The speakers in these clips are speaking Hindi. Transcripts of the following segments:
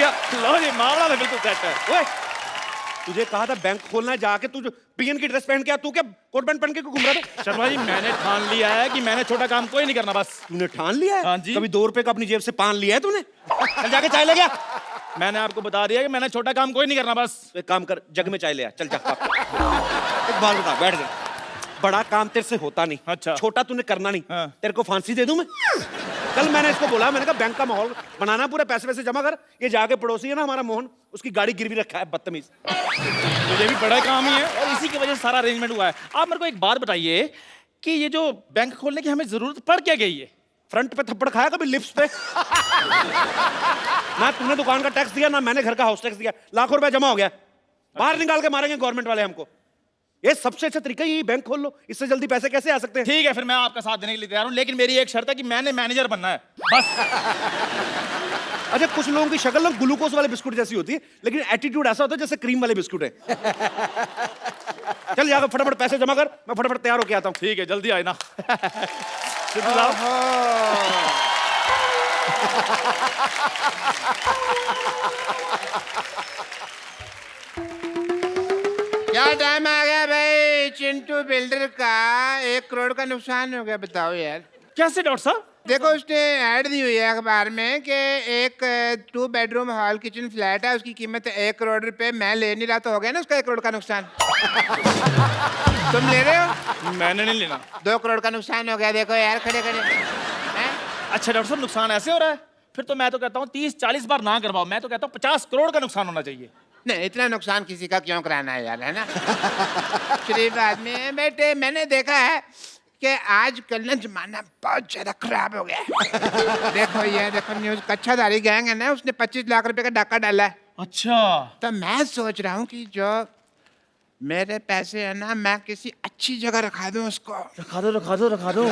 क्या? लो जी, मामला तो बिल्कुल सेट है। ओए, तुझे कहा था बैंक खोलना है, जाके तू पीएन की ड्रेस पहन के आ, तू क्या कोट पैंट पहन के घूम रहा था? शर्मा जी, मैंने ठान लिया है कि मैंने छोटा काम कोई नहीं करना बस। तूने ठान लिया है? हाँ जी। कभी 2 रुपए का अपनी जेब से पान लिया है तूने? चल जाके चाय ले गया। मैंने आपको बता दिया कि मैंने छोटा काम कोई नहीं करना बस। तो एक काम कर, जग में चाय ले आ, चल जा। एक बात बता, बैठ जा। बड़ा काम तेरे से होता नहीं, अच्छा। छोटा तूने करना नहीं। हाँ। तेरे को फांसी दे दूं मैं? कल मैंने इसको बोला, मैंने कहा बैंक का माहौल बनाना, पूरे पैसे वैसे जमा कर। ये जाके पड़ोसी है ना हमारा मोहन, उसकी गाड़ी गिरवी रखा है, बदतमीज। मुझे भी बड़ा काम ही है और इसी की वजह से सारा अरेंजमेंट हुआ है। आप मेरे को एक बात बताइए कि ये जो बैंक खोलने की हमें जरूरत पड़ क्या गई है? फ्रंट पे थप्पड़ खाया कभी लिप्स पे? ना तूने दुकान का टैक्स दिया, ना मैंने घर का हाउस टैक्स दिया, लाखों रुपए जमा हो गया। बाहर निकाल के मारेंगे गवर्नमेंट वाले हमको। ये सबसे अच्छा तरीका यही, बैंक खोल लो, इससे जल्दी पैसे कैसे आ सकते हैं? ठीक है, फिर मैं आपका साथ देने के लिए तैयार हूँ, लेकिन मेरी एक शर्त है कि मैंने मैनेजर बनना है बस। अच्छा, कुछ लोगों की शक्ल ना ग्लूकोज वाले बिस्कुट जैसी होती है, लेकिन एटीट्यूड ऐसा होता है जैसे क्रीम वाले बिस्कुट है। चल जाकर फटाफट पैसे जमा कर, मैं फटाफट तैयार होके आता हूँ। ठीक है, जल्दी आए ना। सिद्धू साहब। क्या टाइम आ गया भाई चिंटू बिल्डर का? 1 करोड़ का नुकसान हो गया, बताओ यार। कैसे डॉक्टर साहब? देखो उसने ऐड दी हुई है अखबार में कि एक 2 बेडरूम हॉल किचन फ्लैट है, उसकी कीमत है 1 करोड़ रुपए। मैं ले नहीं रहा तो हो गया ना उसका 1 करोड़ का नुकसान। तुम ले रहे हो? मैंने नहीं लेना। 2 करोड़ का नुकसान हो गया, देखो यार खड़े खड़े। अच्छा डॉक्टर साहब, नुकसान ऐसे हो रहा है? फिर तो मैं तो कहता हूँ 30-40 बार ना करवाओ, मैं तो कहता हूँ 50 करोड़ का नुकसान होना चाहिए। नहीं, इतना नुकसान किसी का क्यों कराना है यार, है ना? शरीफ आदमी है बेटे। मैंने देखा है कि आजकल ना जमाना बहुत ज्यादा खराब हो गया है। देखो ये देखो न्यूज, कच्छाधारी गैंग है ना, उसने 25 लाख रुपए का डाका डाला है। अच्छा। तो मैं सोच रहा हूँ कि जो मेरे पैसे है ना, मैं किसी अच्छी जगह रखा दूं उसको। रखा दो रखा दो रखा दो।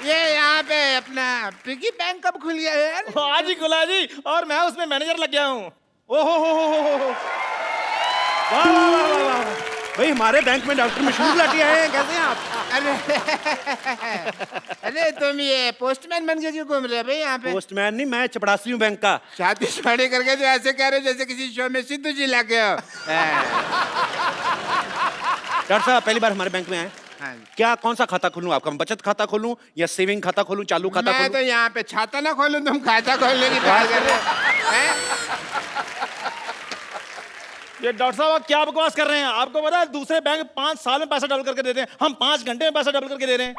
ये यहाँ पे अपना पिगी बैंक कब खुल गया यार? आज ही खुला जी, और मैं उसमें मैनेजर लग गया हूँ। ओहो हो। वाह वाह वाह वाह वाह। भाई हमारे बैंक में डॉक्टर मशहूर लाठी आए हैं, कैसे हैं आप? अरे तुम ये पोस्टमैन बन के क्यों घूम रहे हो भाई यहाँ पे? पोस्टमैन नहीं, मैं चपड़ासी हूँ बैंक का। शादी शादी करके जो ऐसे कह रहे हो जैसे किसी शो में सिद्धू जी लगे हो। डॉक्टर साहब पहली बार हमारे बैंक में आए, हाँ। क्या कौन सा खाता खोलूं आपका? बचत खाता खोलूं या सेविंग खाता खोलूं, चालू खाता मैं खोलूं? तो यहाँ पे छाता ना खोलूं, तुम खाता खोलने की बात कर रहे हो? ये डॉक्टर साहब आप क्या बकवास कर रहे हैं? आपको पता है दूसरे बैंक 5 साल में पैसा डबल करके देते हैं, हम 5 घंटे में पैसा डबल करके दे रहे हैं।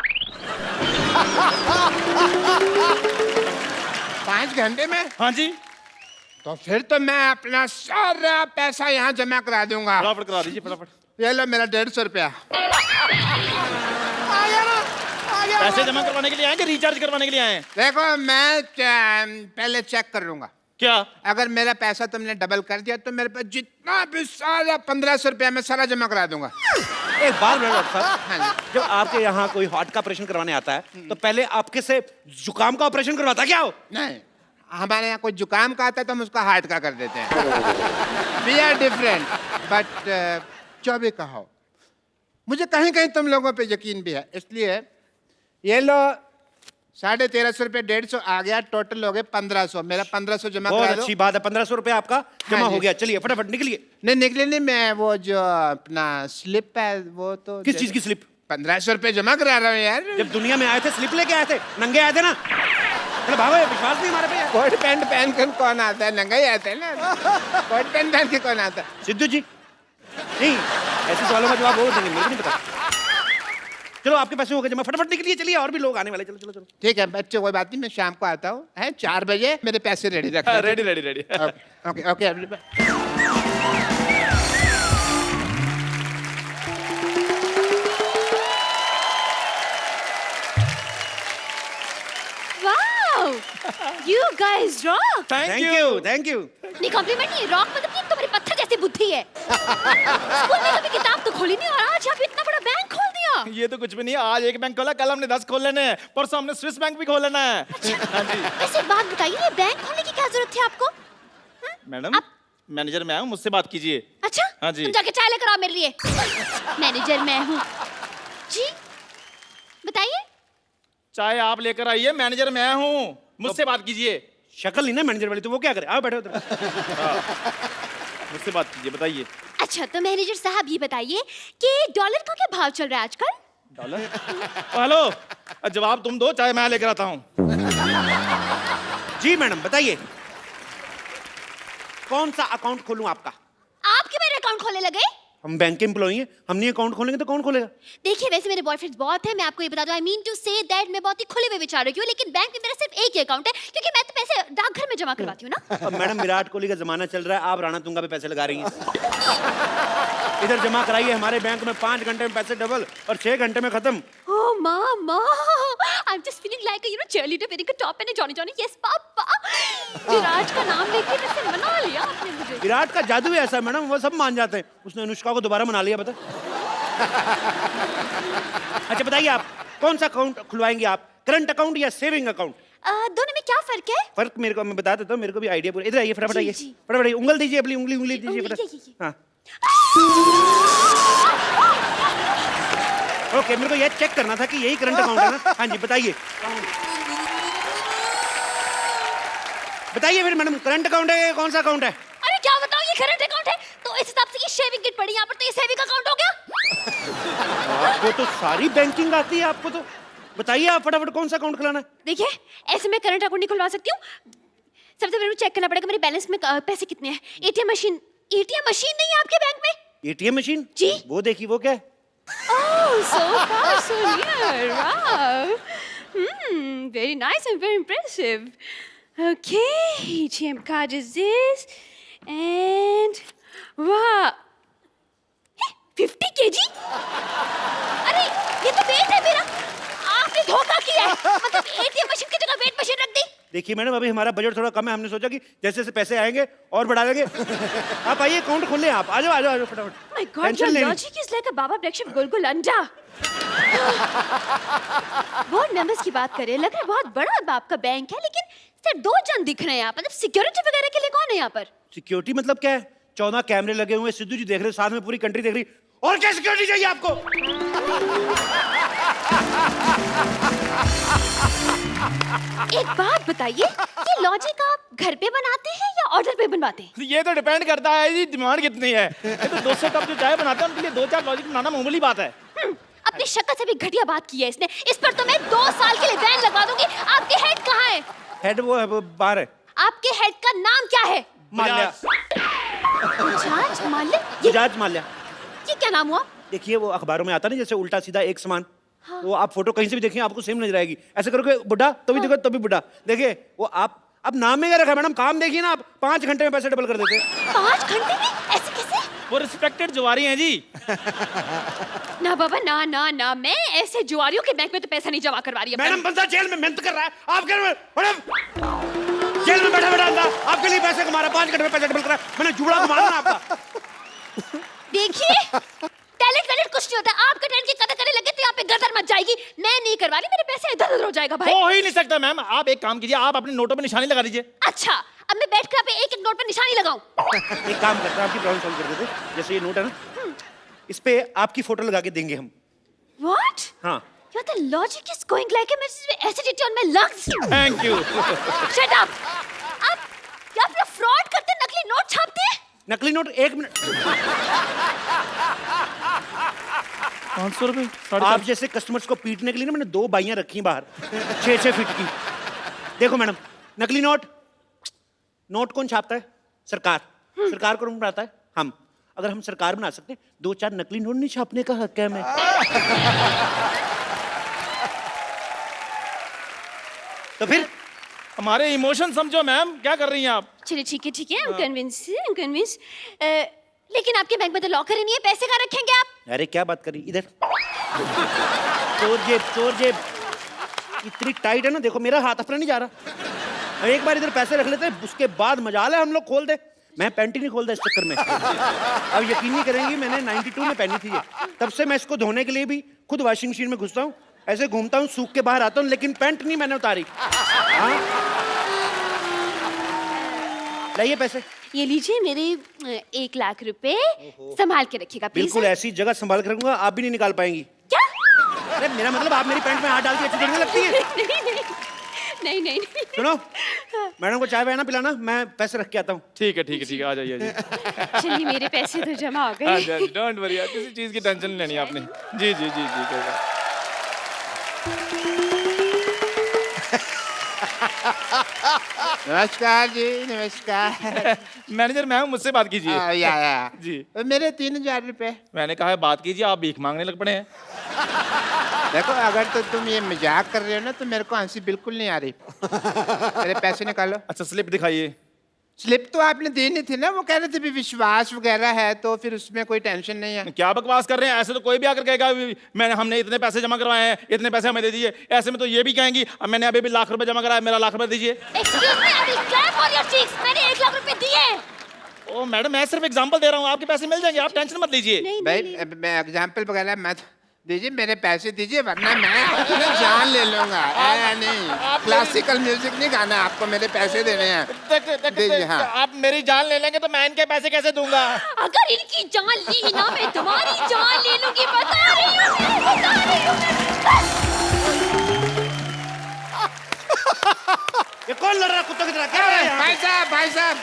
5 घंटे में? हाँ जी। तो फिर तो मैं अपना सारा पैसा यहाँ जमा करा दूंगा। फटाफट करा दीजिए फटाफट। ये लो मेरा 150 रुपया। पैसे जमा करवाने के लिए आए कि रिचार्ज करवाने के लिए आए हैं? देखो मैं पहले चेक कर लूंगा, क्या? अगर मेरा पैसा तुमने डबल कर दिया तो मेरे पास जितना भी सारा 1500 रुपया मैं सारा जमा करा दूंगा। एक बात बोलो डॉक्टर साहब, हाँ जब आपके यहाँ कोई हार्ट का ऑपरेशन करवाने आता है तो पहले आपके से जुकाम का ऑपरेशन करवाता क्या हो? नहीं, हमारे यहाँ कोई जुकाम का आता है तो हम उसका हार्ट का कर देते हैं। वी आर डिफरेंट, बट जो भी कहो, मुझे कहीं कहीं तुम लोगों पे यकीन भी है, इसलिए ये लो 1350 रुपये, 150 आ गया, टोटल हो गए 1500। मेरा 1500 जमा बहुत करा दो। अच्छी बात है, 1500 रुपए आपका जमा हाँ हो जी। गया। चलिए फटाफट निकलिए। नहीं निकले नहीं, मैं वो जो अपना स्लिप है वो तो किस चीज की स्लिप? 1500 रुपये जमा करा रहा हूँ यार। जब दुनिया में आए थे स्लिप लेके आए थे, नंगे आए थे ना। चलो भागो, ये विश्वास नहीं हमारे पे। कोट पैंट पहन कर कौन आता है? नंगा ही आता है ना। कोट पैंट पहन के कौन आता है? सिद्धू जी नहीं, ऐसे सवालों का जवाब वो देंगे, मेरे को नहीं पता। चलो आपके पैसे हो गए जमा, फटाफट निकलिए। चलिए और भी लोग आने वाले, चलो चलो चलो। ठीक है बच्चे, कोई बात नहीं, मैं शाम को आता हूँ, है 4 बजे मेरे पैसे रेडी रखना। Ready ready ready. Okay okay. Wow! You guys rock! Thank you. Thank you. नहीं कॉम्प्लीमेंट नहीं, रॉक मतलब कि तुम्हारी पत्थर जैसी बुद्धि है। स्कूल में कभी किताब तो खोली नहीं और आज यहाँ पे इतना बड़ा बैंक खोल दिया। ये तो कुछ भी नहीं है, आज एक बैंक खोला, कल हमने 10 खोल लेने हैं, परसों हमने स्विस बैंक भी खोल लेना है। हाँ जी। वैसे एक बात बताइए, ये बैंक खोलने की क्या जरूरत थी आपको? मैडम मैनेजर मैं हूँ, मुझसे बात कीजिए। अच्छा? हाँ जी। तुम जाके चाय लेकर आओ मेरे लिए। मैनेजर मैं हूँ। जी बताइए। चाहे आप लेकर आइए, मैनेजर मैं हूँ, मुझसे बात कीजिए। शक्ल नहीं ना मैनेजर वाली, तो वो क्या करे? आओ बैठो उधर। मुझसे बात कीजिए, बताइए। अच्छा तो मैनेजर साहब ये बताइए कि डॉलर का क्या भाव चल रहा है आजकल? डॉलर? हेलो, जवाब तुम दो, चाहे मैं लेकर आता हूँ। जी मैडम बताइए, कौन सा अकाउंट खोलूं आपका? आपके मेरे अकाउंट खोलने लगे? हम बैंक के एम्प्लॉई हैं, हम नहीं अकाउंट खोलेंगे तो कौन खोलेगा? देखिए वैसे मेरे बॉयफ्रेंड्स बहुत हैं, मैं आपको ये बता दूं, I mean to say that मैं बहुत ही खुले हुए विचारों की हूँ, लेकिन बैंक में मेरा सिर्फ एक ही अकाउंट है क्योंकि मैं तो पैसे डाकघर में जमा करवाती हूँ ना। अब मैडम विराट कोहली का जमाना चल रहा है, आप राणा तुंगा पे पैसे लगा रही हैं। इधर जमा कराइए, हमारे बैंक में 5 घंटे में पैसे डबल और 6 घंटे में खत्म। Oh mama, I'm just feeling like a cheerleader wearing a top and a Johnny Johnny. Yes पापा। विराट का नाम लेके वैसे मना लिया आपने मुझे। विराट का जादू ही ऐसा है मैडम, वो सब मान जाते हैं। उसने अनुष्का को दोबारा मना लिया, बता। अच्छा बताइए, आप कौन सा अकाउंट खुलवाएंगे आप, करंट अकाउंट या सेविंग अकाउंट? दोनों में क्या फर्क है? फर्क मेरे को मैं बता देता हूँ, मेरे को भी आइडिया पूरा। इधर आइए, फटाफट जी, आइए, जी। फटाफट आइए, उंगल दीजिए, अपनी उंगली दीजिए ये। फटाफट। हाँ ओके, मेरे को ये चेक करना था कि यही करंट अकाउंट है ना। हाँ जी बताइए, बताइए फिर मैडम, करंट अकाउंट है कौन सा अकाउंट है? अरे क्या बताऊं, ये करंट अकाउंट है तो इस हिसाब से ये शेविंग किट पड़ी यहाँ पर, तो ये सेविंग अकाउंट हो गया। आपको तो सारी बैंकिंग आती है, आपको तो बताइए आप फटाफट कौन सा अकाउंट खुलाना है? देखिए ऐसे मैं करंट अकाउंट नहीं खुलवा सकती हूँ, सबसे पहले चेक करना पड़ेगा मेरे बैलेंस में पैसे कितने हैं। एटीएम मशीन नहीं है आपके बैंक में? एटीएम मशीन जी। वो देखिए, वो क्या है? Oh, so far, so near. Wow. Very nice and very impressive. Okay, ATM card is this. And wow. 50 kg? अरे ये तो वेट है मेरा। आपने धोखा किया है। मतलब ATM मशीन की जगह वेट मशीन रख दी। देखिए मैडम, अभी हमारा बजट थोड़ा कम है, हमने सोचा कि जैसे जैसे पैसे आएंगे और बढ़ा देंगे। आप आइए, अकाउंट खोल लें आप। आ जाओ फटाफट। My God, टेंशन your लेनी। logic is like a Baba Black Sheep गुलगुल अंडा। बोर्ड मेंबर्स की बात करें, लग रहा है बहुत बड़ा आपका बैंक है, लेकिन सिर्फ 2 जन दिख रहे हैं यहाँ पर। मतलब सिक्योरिटी वगैरह के लिए कौन है यहाँ पर? सिक्योरिटी मतलब क्या है? 14 कैमरे लगे हुए, सिद्धू जी देख रहे, साथ में पूरी कंट्री देख रही। और क्या सिक्योरिटी चाहिए आपको? एक बात बताइए, ये लॉजिक आप घर पे बनाते हैं या ऑर्डर पे बनवाते हैं? ये तो डिपेंड करता है जी, डिमांड कितनी है। ये तो 200 कप जो चाय बनाते हैं उनके लिए 2-4 लॉजिक बनाना मामूली बात है। अपनी शक्ल से भी घटिया बात की है इसने। इस पर तो मैं 2 साल के लिए बैन लगवा दूंगी। आपके हेड कहाँ है? हेड वो है, वो बाहर है। आपके हेड का नाम क्या है? माल्या। बजाज माल्या? बजाज माल्या। ये क्या नाम हुआ? देखिए वो अखबारों में आता नहीं, जैसे उल्टा सीधा एक समान। हाँ। वो आप फोटो कहीं से भी देखिए आपको सेम नजर आएगी। ऐसे करोगे बुढ़ा तो भी देखो तभी बुढ़ा। देखिए वो आप अब नाम में क्या रखा मैडम, काम देखिए ना आप, 5 घंटे में पैसे डबल कर देते हैं। 5 घंटे में? ऐसे कैसे? वो रिस्पेक्टेड जुआरी हैं जी। ना बाबा ना ना ना, मैं ऐसे जुआरियों के बैंक में तो पैसा नहीं जमा करवा रही। मैडम बंदा जेल में मेहनत कर रहा है, आप कह रहे हो मैडम जेल में बैठा बैठा अंधा आपके लिए पैसे कमा रहा है, 5 घंटे में पैसे डबल कर रहा है। मैंने जुड़ा को मारना आपका। देखिए टैलेंट कुछ नहीं होता। आपका टैलेंट की कदर करने लगे तो यहाँ पे गदर मच जाएगी। मैं नहीं करवा रही, मेरे पैसे इधर उधर हो जाएगा भाई। हो ही नहीं सकता मैम। आप एक काम कीजिए, आप अपने नोटों पे निशानी लगा दीजिए। अच्छा अब मैं बैठ कर आप एक नोट पर निशानी लगाऊं? एक काम करते हैं, आपकी प्रॉब्लम सॉल्व कर देते हैं। जैसे ये नोट है ना, इस पे आपकी फोटो लगा के देंगे हम। What? हाँ Your the logic is going like a acidity on my lungs. Thank you. Shut up. आप फ्रॉड करते, नकली नोट छापते हैं? नकली नोट 1 मिनट। 500 रुपए? आप जैसे कस्टमर्स को पीटने के लिए ना मैंने 2 बाइयां रखी हैं बाहर 6-6 फीट की। देखो मैडम, नकली नोट कौन छापता है? सरकार। सरकार कौन बनाता है? हम। अगर हम सरकार बना सकते हैं, 2-4 नकली नोट नहीं छापने का हक है हमें। तो फिर हमारे इमोशन समझो मैम, क्या कर रही हैं आप? चलिए ठीक है I'm convinced. लेकिन आपके बैंक में तो लॉकर ही नहीं है, पैसे कहाँ रखेंगे आप? अरे क्या बात करी, इधर। चोर जेब इतनी टाइट है ना, देखो मेरा हाथ अपना नहीं जा रहा। अब एक बार इधर पैसे रख लेते हैं, उसके बाद मजाल है हम लोग खोल दे। मैं पैंट ही नहीं खोलता इस चक्कर में। अब यकीन नहीं करेंगी, मैंने 92 में पहनी थी ये। तब से मैं इसको धोने के लिए भी खुद वॉशिंग मशीन में घुसता हूँ, ऐसे घूमता हूँ, सूख के बाहर आता हूँ, लेकिन पैंट नहीं मैंने उतारी। हाँ? लाइए पैसे। ये लीजिए मेरे 1 लाख रुपए, संभाल के रखिएगा प्लीज। बिल्कुल ऐसी जगह संभाल के रखूंगा, आप भी नहीं निकाल पाएंगी। क्या? अरे मेरा मतलब आप मेरी पैंट में हाथ डाल के अच्छी देखने लगती है। नहीं नहीं नहीं सुनो, मैडम को चाय वाय ना पिलाना, मैं पैसे रख के आता हूँ। ठीक है, ठीक है, ठीक है, आ जाइए, आ जाइए। चलिए मेरे पैसे तो जमा हो हाँ गए। जी, डोंट वरी, किसी चीज की टेंशन नहीं लेनी आपने। जी जी जी जी, कोई बात। नमस्कार जी, नमस्कार। मैनेजर मैं हूँ, मुझसे बात कीजिए। या जी। मेरे 3000 रुपए। मैंने कहा है बात कीजिए, आप भीख मांगने लग पड़े हैं। देखो, अगर तो तुम ये मजाक कर रहे हो ना तो मेरे को हंसी बिल्कुल नहीं आ रही। मेरे पैसे निकालो। अच्छा, स्लिप दिखाइए। स्लिप तो आपने देनी थी ना, वो कह रहे थे भी विश्वास वगैरह है तो फिर उसमें कोई टेंशन नहीं है। क्या बकवास कर रहे हैं? ऐसे तो कोई भी आकर कहेगा हमने इतने पैसे जमा करवाए हैं, इतने पैसे हमें दे दीजिए। ऐसे में तो ये भी कहेंगी अब मैंने अभी भी लाख रुपए जमा कराया, मेरा लाख रुपए दीजिए। Excuse me, I will clap on your cheeks. मैंने 1 लाख रुपए दिए। ओ मैडम, मैं सिर्फ एग्जांपल दे रहा हूँ, आपके पैसे मिल जाएंगे, आप टेंशन मत लीजिए। नहीं भाई नहीं मैं एग्जाम्पल वगैरह मत दीजिए, मेरे पैसे दीजिए वरना मैं अपनी जान ले लूंगा। नहीं, क्लासिकल म्यूजिक नहीं गाना आपको, मेरे पैसे देने हैं। दीजिए, हाँ। आप मेरी जान ले लेंगे तो मैं इनके पैसे कैसे दूंगा? अगर इनकी जान ली ना मैं तुम्हारी जान ले लूंगी, बता रही हूँ मैं, बता रही हूँ मैं। ये कौन लड़ रहा है कुत्तों की तरह? क्या हो रहा है यहाँ पे? भाई साहब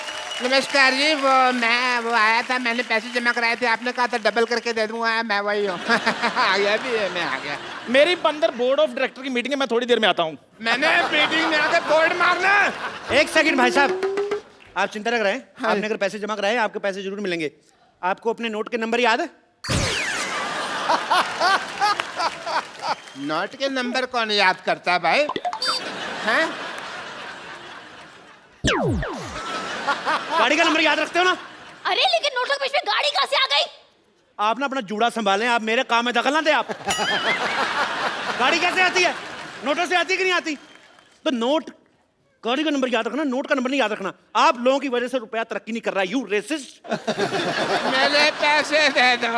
नमस्कार जी। वो आया था, मैंने पैसे जमा कराए थे, आपने कहा था डबल करके दे दूंगा, मैं वही हूँ। आ गया भी है, मैं आ गया। मेरी अंदर बोर्ड ऑफ डायरेक्टर की मीटिंग है, मैं थोड़ी देर में आता हूँ। मैंने मीटिंग में आकर बोर्ड मारना। एक सेकंड भाई साहब, आप चिंता न करें। आपने अगर पैसे जमा कराए, आपके पैसे जरूर मिलेंगे। आपको अपने नोट के नंबर याद है? नोट के नंबर कौन याद करता है भाई? हैं? गाड़ी का नंबर याद रखते हो ना? अरे लेकिन नोटों के बीच में गाड़ी कहाँ से आ गई? आप ना अपना जूड़ा संभालें, आप मेरे काम में दखल ना दे आप। गाड़ी कैसे आती है? नोटों से आती है कि नहीं आती? तो नोट, गाड़ी का नंबर याद रखना, नोट का नंबर नहीं याद रखना। आप लोगों की वजह से रुपया तरक्की नहीं कर रहा है, यू रेसिस्ट। मेरे पैसे दे दो,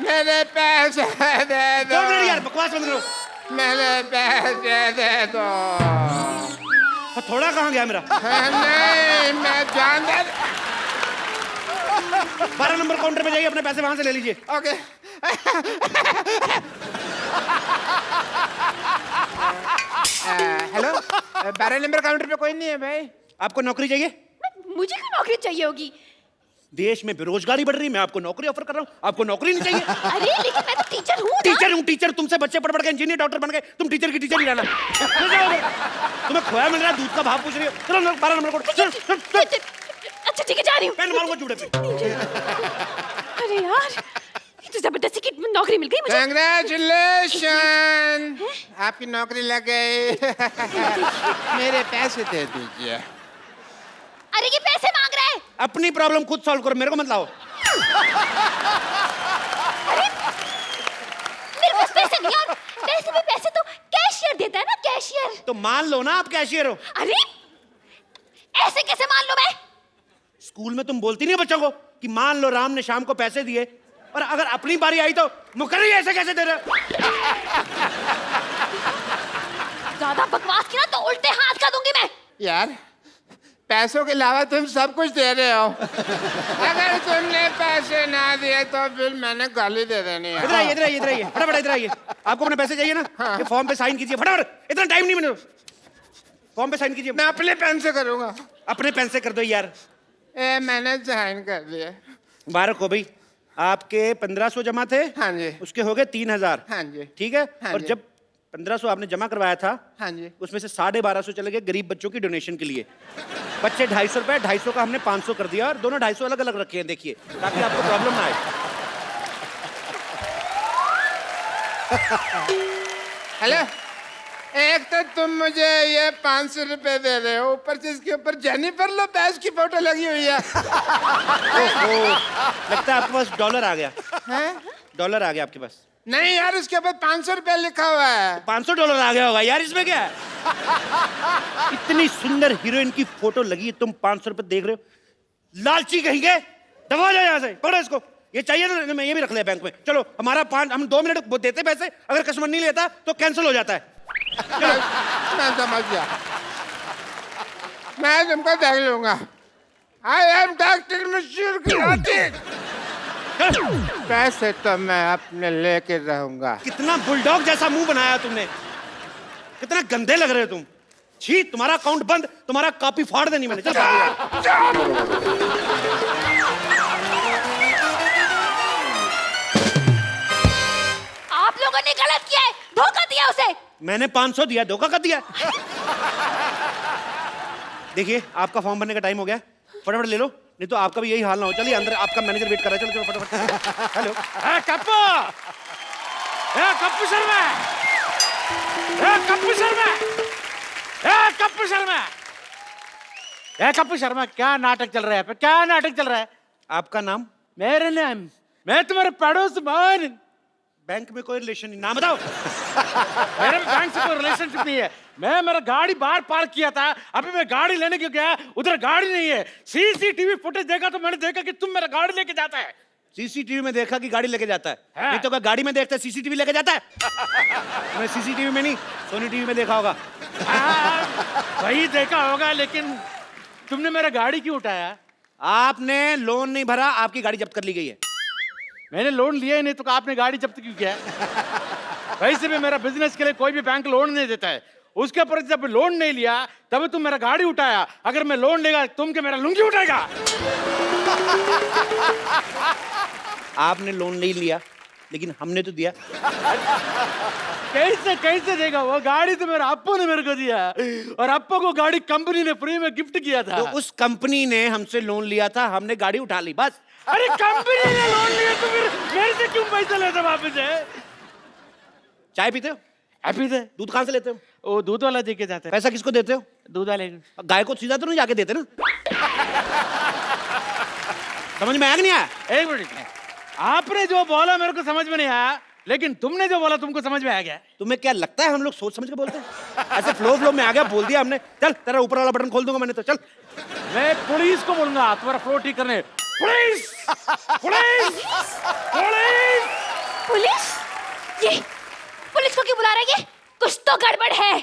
मेरे पैसे दे दो, यार बकवास बंद करो। मेरे पैसे दे दो। थोड़ा कहाँ गया मेरा? नहीं, मैं जान दे। 12 नंबर काउंटर पे जाइए, अपने पैसे वहां से ले लीजिए। ओके। हेलो, 12 नंबर काउंटर पे कोई नहीं है भाई। आपको नौकरी चाहिए? मुझे क्यों नौकरी चाहिए होगी? देश में बेरोजगारी बढ़ रही है, मैं आपको नौकरी ऑफर कर रहा हूँ, आपको नौकरी नहीं चाहिए? अरे लेकिन मैं तो टीचर हूँ ना। टीचर हूँ, टीचर। तुमसे बच्चे पढ़ पढ़ के इंजीनियर डॉक्टर बन गए, तुम टीचर की टीचर ही रहना। तुम्हें खोया मिल रहा है, दूध का भाव पूछ रही हो। चलो 12 नंबर को। अच्छा ठीक है, जा रही हूँ। पेन मारूंगा जूड़े पे। अरे यार, ये तो जबरदस्ती की नौकरी मिल गई मुझे। कांग्रेचुलेशन, आपकी नौकरी लग गई। मेरे पैसे दे दीजिए। अरे ये पैसे मांग रहा है। अपनी प्रॉब्लम खुद सॉल्व करो, मेरे को मत लाओ। मेरे पास पैसे नहीं, और पैसे भी पैसे तो कैशियर देता है ना, कैशियर। तो मान लो ना आप कैशियर हो। अरे ऐसे कैसे मान लो मैं? स्कूल में तुम बोलती नहीं हो बच्चों को कि मान लो राम ने शाम को पैसे दिए, और अगर अपनी बारी आई तो मुकर्री ऐसे कैसे दे रहे हो? ज्यादा बकवास की ना तो उल्टे हाथ का दूंगी मैं। यार, पैसों के अलावा तुम सब कुछ दे रहे हो। अगर तुमने पैसे ना दिए तो फिर मैंने गाली दे देनी है। इधर आइए, इधर आइए, इधर आइए, फटाफट इधर आइए। आपको अपने पैसे चाहिए ना? ये फॉर्म पे साइन कीजिए फटाफट, इतना टाइम नहीं मैंने। फॉर्म पे साइन कीजिए। मैं अपने पेन से करूंगा। अपने पेन से कर दो यार। मैंने साइन कर दिया। मुबारक हो भाई, आपके 1500 जमा थे। हाँ जी। उसके हो गए 3000। हाँ जी। ठीक है। हाँ और जी। जब 1500 आपने जमा करवाया था, हाँ जी, उसमें से 1250 चले गए गरीब बच्चों की डोनेशन के लिए। बच्चे 250 रुपए, 250 का हमने 500 कर दिया, और दोनों 250 अलग अलग रखे हैं, देखिए, ताकि आपको प्रॉब्लम ना आए। हेलो, एक तो तुम मुझे ये 500 रुपए दे रहे हो, ऊपर से इसके ऊपर जेनिफर लोपेज की फोटो लगी हुई है। ओहो, लगता है आपके पास डॉलर आ गया। हैं? डॉलर आ गया आपके पास? नहीं यार, उसके ऊपर 500 रुपए लिखा हुआ है। 500 डॉलर आ गया होगा यार, इसमें क्या है? इतनी सुंदर हीरोइन की फोटो लगी है, तुम 500 रुपए देख रहे हो? लालची कहेंगे, दबा जाओ यहाँ से, पकड़ो इसको। ये चाहिए ना, मैं ये भी रख लिया बैंक में। चलो, हम 2 मिनट देते पैसे, अगर कस्टमर नहीं लेता तो कैंसिल हो जाता है। मैं समझ गया, मैं तुमको देख लूंगा। आई एम डॉक्टर मशहूर की पैसे तो मैं अपने लेके रहूंगा। कितना बुलडॉग जैसा मुंह बनाया तुमने, कितना गंदे लग रहे हो तुम। छी, तुम्हारा अकाउंट बंद, तुम्हारा कॉपी फाड़ देनी मैंने। चल आप लोगों ने गलत किया है, धोखा दिया उसे। मैंने 500 दिया, धोखा कर दिया। देखिए, आपका फॉर्म भरने का टाइम हो गया, फटाफट ले लो, नहीं तो आपका भी यही हाल ना हो। चलिए अंदर, आपका मैनेजर वेट कर रहा है। चलो चलो फटाफट। हेलो कप्पू, कप्पू शर्मा, कप्पू शर्मा, कप्पू शर्मा, कप्पू शर्मा, क्या नाटक चल रहा है? क्या नाटक चल रहा है? आपका नाम? मेरे नाम, मैं तुम्हारे पड़ोस मान। बैंक में कोई रिलेशन नहीं, नाम बताओ। मेरे बैंक से कोई रिलेशनशिप नहीं है। मैं मेरा गाड़ी बाहर पार्क किया था, अभी मैं गाड़ी लेने क्यों गया, उधर गाड़ी नहीं है। सीसीटीवी फुटेज देखा तो मैंने देखा कि तुम मेरा गाड़ी लेके जाता है। सीसीटीवी में देखा कि गाड़ी लेके जाता है, हाँ। नहीं तो क्या गाड़ी में देखता है सीसीटीवी लेके जाता है? मैं सीसीटीवी में नहीं, सोनी टीवी में देखा होगा। वही देखा होगा, लेकिन तुमने मेरा गाड़ी क्यों उठाया? आपने लोन नहीं भरा, आपकी गाड़ी जब्त कर ली गई है। मैंने लोन लिया ही नहीं तो आपने गाड़ी जब्त क्यों किया? वैसे भी मेरा बिजनेस के लिए कोई भी बैंक लोन नहीं देता है। उसके ऊपर जब लोन नहीं लिया तब तुम मेरा गाड़ी उठाया। अगर मैं लोन लेगा तुम के मेरा लुंगी उठाएगा? आपने लोन नहीं लिया, लेकिन हमने तो दिया। कैसे कैसे देगा? वो गाड़ी तो मेरा अप्पू ने मेरे को दिया, और अप्पू को गाड़ी कंपनी ने फ्री में गिफ्ट किया था। तो उस कंपनी ने हमसे लोन लिया था, हमने गाड़ी उठा ली, बस। अरे कंपनी ने लोन लिया तो फिर मेरे से क्यों पैसा लेते वापस है? चाय पीते हो? पीते। दूध कहाँ से लेते हो? वो दूध वाला दे के जाते हैं। पैसा किसको देते हो? दूध वाले। गाय को सीधा तो नहीं जाके देते ना? समझ में आया कि नहीं आया? एक मिनट, आपने जो बोला मेरे को समझ में नहीं आया, लेकिन तुमने जो बोला तुमको समझ में आ गया। तुम्हें क्या लगता है हम लोग सोच समझ के बोलते हैं? ऐसे फ्लो में आ गया, बोल दिया हमने। चल, तेरा ऊपर वाला बटन खोल दूंगा मैंने तो। चल, मैं पुलिस को बोलूंगा तुम्हारा फ्लो ठीक करने। Police, police, police, police? ये पुलिस को क्यों बुला रहा है? ये कुछ तो गड़बड़ है,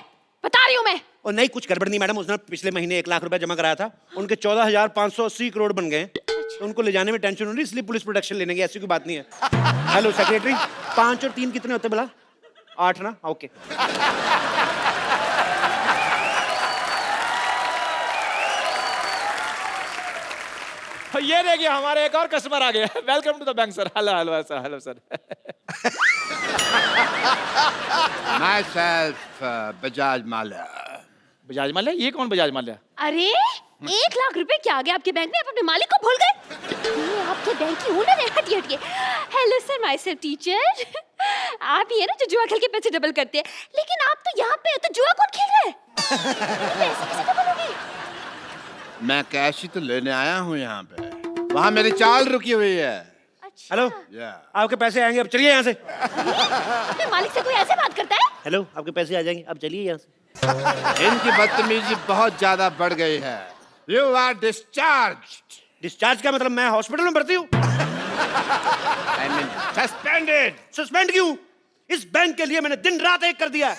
बता रही हूँ मैं। और नहीं, कुछ गड़बड़ नहीं मैडम। उसने पिछले महीने 1 लाख रुपया जमा कराया था, उनके 14,580 करोड़ बन गए। तो उनको ले जाने में टेंशन हो रही, इसलिए पुलिस प्रोटेक्शन लेने की, ऐसी कोई बात नहीं है। हेलो सेक्रेटरी, 5 और 3 कितने होते बोला? 8 ना? ओके। ये देखिए हमारे एक और कस्टमर आ गया। Welcome to the bank sir. Hello hello sir, hello sir. Myself, Bajaj Mallya. Bajaj Mallya? ये कौन बजाज माल्या? अरे 1 लाख रुपए क्या आ गया आपके बैंक में? आप अपने मालिक को भूल गए? ये आपके बैंक की ओनर है। हटिए हटिए। Hello sir, myself teacher. आप ही है ना जो जुआ खेल के पैसे डबल करते हैं, लेकिन आप तो यहाँ पे है, तो जुआ कौन खेल रहा है? पैसे कैसे डबल होंगे? मैं कैश ही तो लेने आया हूँ यहाँ पे, वहाँ मेरी चाल रुकी हुई है। अच्छा। हेलो, आपके पैसे आएंगे, अब चलिए यहाँ से। अपने मालिक से कोई ऐसे बात करता है? हेलो, आपके पैसे आ जाएंगे, अब चलिए यहाँ से। इनकी बदतमीजी बहुत ज्यादा बढ़ गई है। You are discharge. डिस्चार्ज का मतलब मैं हॉस्पिटल में भर्ती हूँ? I mean suspended. सस्पेंड क्यों? इस बैंक के लिए मैंने दिन रात एक कर दिया।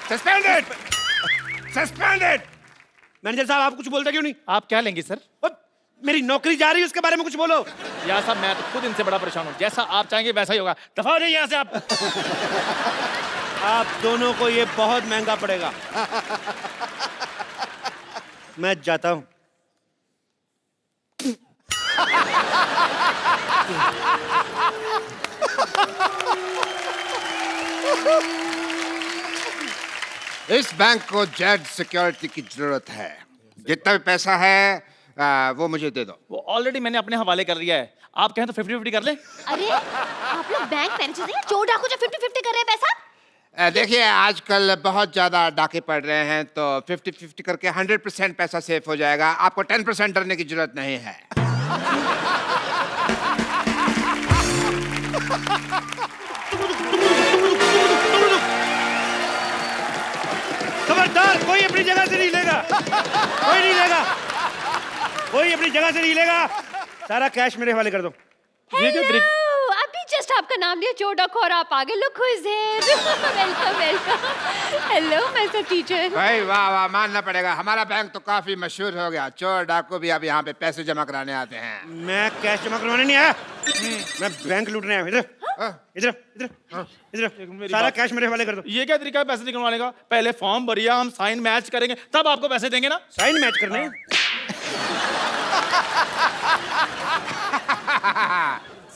Suspended, suspended. मैनेजर साहब, आप कुछ बोलते क्यों नहीं? आप क्या लेंगे सर? मेरी नौकरी जा रही है, उसके बारे में कुछ बोलो। यार साहब, मैं तो खुद इनसे बड़ा परेशान हूँ। जैसा आप चाहेंगे वैसा ही होगा। दफा हो जाइए यहाँ से आप। आप दोनों को ये बहुत महंगा पड़ेगा। मैं जाता हूं। इस बैंक को जेड सिक्योरिटी की जरूरत है। जितना भी पैसा है वो मुझे दे दो। वो ऑलरेडी मैंने अपने हवाले कर दिया है। आप कहें तो 50-50 कर लें? अरे आप लोग बैंक मैनेजर हैं, चोर डाकू जो 50-50 कर रहे हैं पैसा? देखिए आजकल बहुत ज्यादा डाके पड़ रहे हैं, तो 50-50 करके 100% पैसा सेफ हो जाएगा। आपको 10% डरने की जरूरत नहीं है। खबरदार, कोई अपनी जगह से नहीं लेगा। कोई नहीं लेगा, कोई अपनी जगह से नहीं लेगा। सारा कैश मेरे हवाले कर दो। ये जो Hello, अभी जस्ट आपका नाम लिया चोर डाकू और आप आगे। Look who is here. Welcome welcome. Hello mister teacher. भाई वाह वाह, मानना पड़ेगा, हमारा बैंक तो काफी मशहूर हो गया। चोर डाकू भी अब यहाँ पे पैसे जमा कराने आते हैं। मैं कैश जमा करवाने नहीं आया, मैं बैंक लूटने आया। इधर इधर इधर इधर, सारा कैश मेरे हवाले कर दो। ये क्या तरीका है पैसे निकलवाने का? पहले फॉर्म भरिए, हम साइन मैच करेंगे, तब आपको पैसे देंगे ना। साइन मैच करने?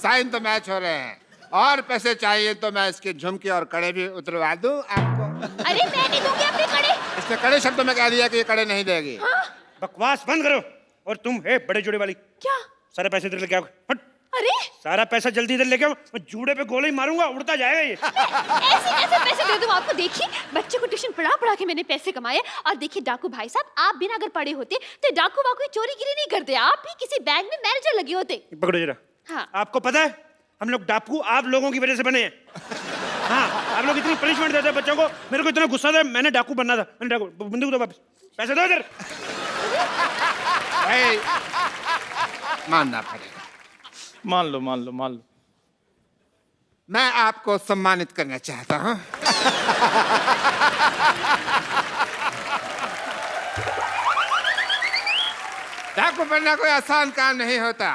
साइन तो मैच हो रहे हैं, और पैसे चाहिए तो मैं इसके झुमके और कड़े भी उतरवा दूं आपको। अरे मैं नहीं दूंगी अपने कड़े। इसने कड़े शब्दों में कह दिया कि ये कड़े नहीं देगी। बकवास बंद करो। और तुम है बड़े जोड़े वाली, क्या? सारा पैसे इधर लेके आओ। हट, अरे सारा पैसा जल्दी इधर लेके आओ, मैं जूड़े पे गोले ही मारूंगा, उड़ता जाएगा ये। ऐसे कैसे पैसे दे दूं आपको? देखिए बच्चे को ट्यूशन पढ़ा पढ़ा के मैंने पैसे कमाए। और देखिए डाकू भाई साहब, आप बिना अगर पढ़े होते तो डाकू वाकू चोरी गिरी नहीं करते, आप भी किसी बैंक में मैनेजर लगे होते। पकड़ो जरा। हाँ। आपको पता है हम लोग डाकू आप लोगों की वजह से बने हैं। हाँ, आप लोग इतनी पनिशमेंट देते हैं बच्चों को, मेरे को इतना गुस्सा था, मैंने डाकू बनना था। मैंने डाकू, बंदूक दो वापस, पैसे दो इधर। भाई मानना पड़ेगा, मान लो मान लो मान लो। मैं आपको सम्मानित करना चाहता हूँ। डाकू बनना कोई आसान काम नहीं होता।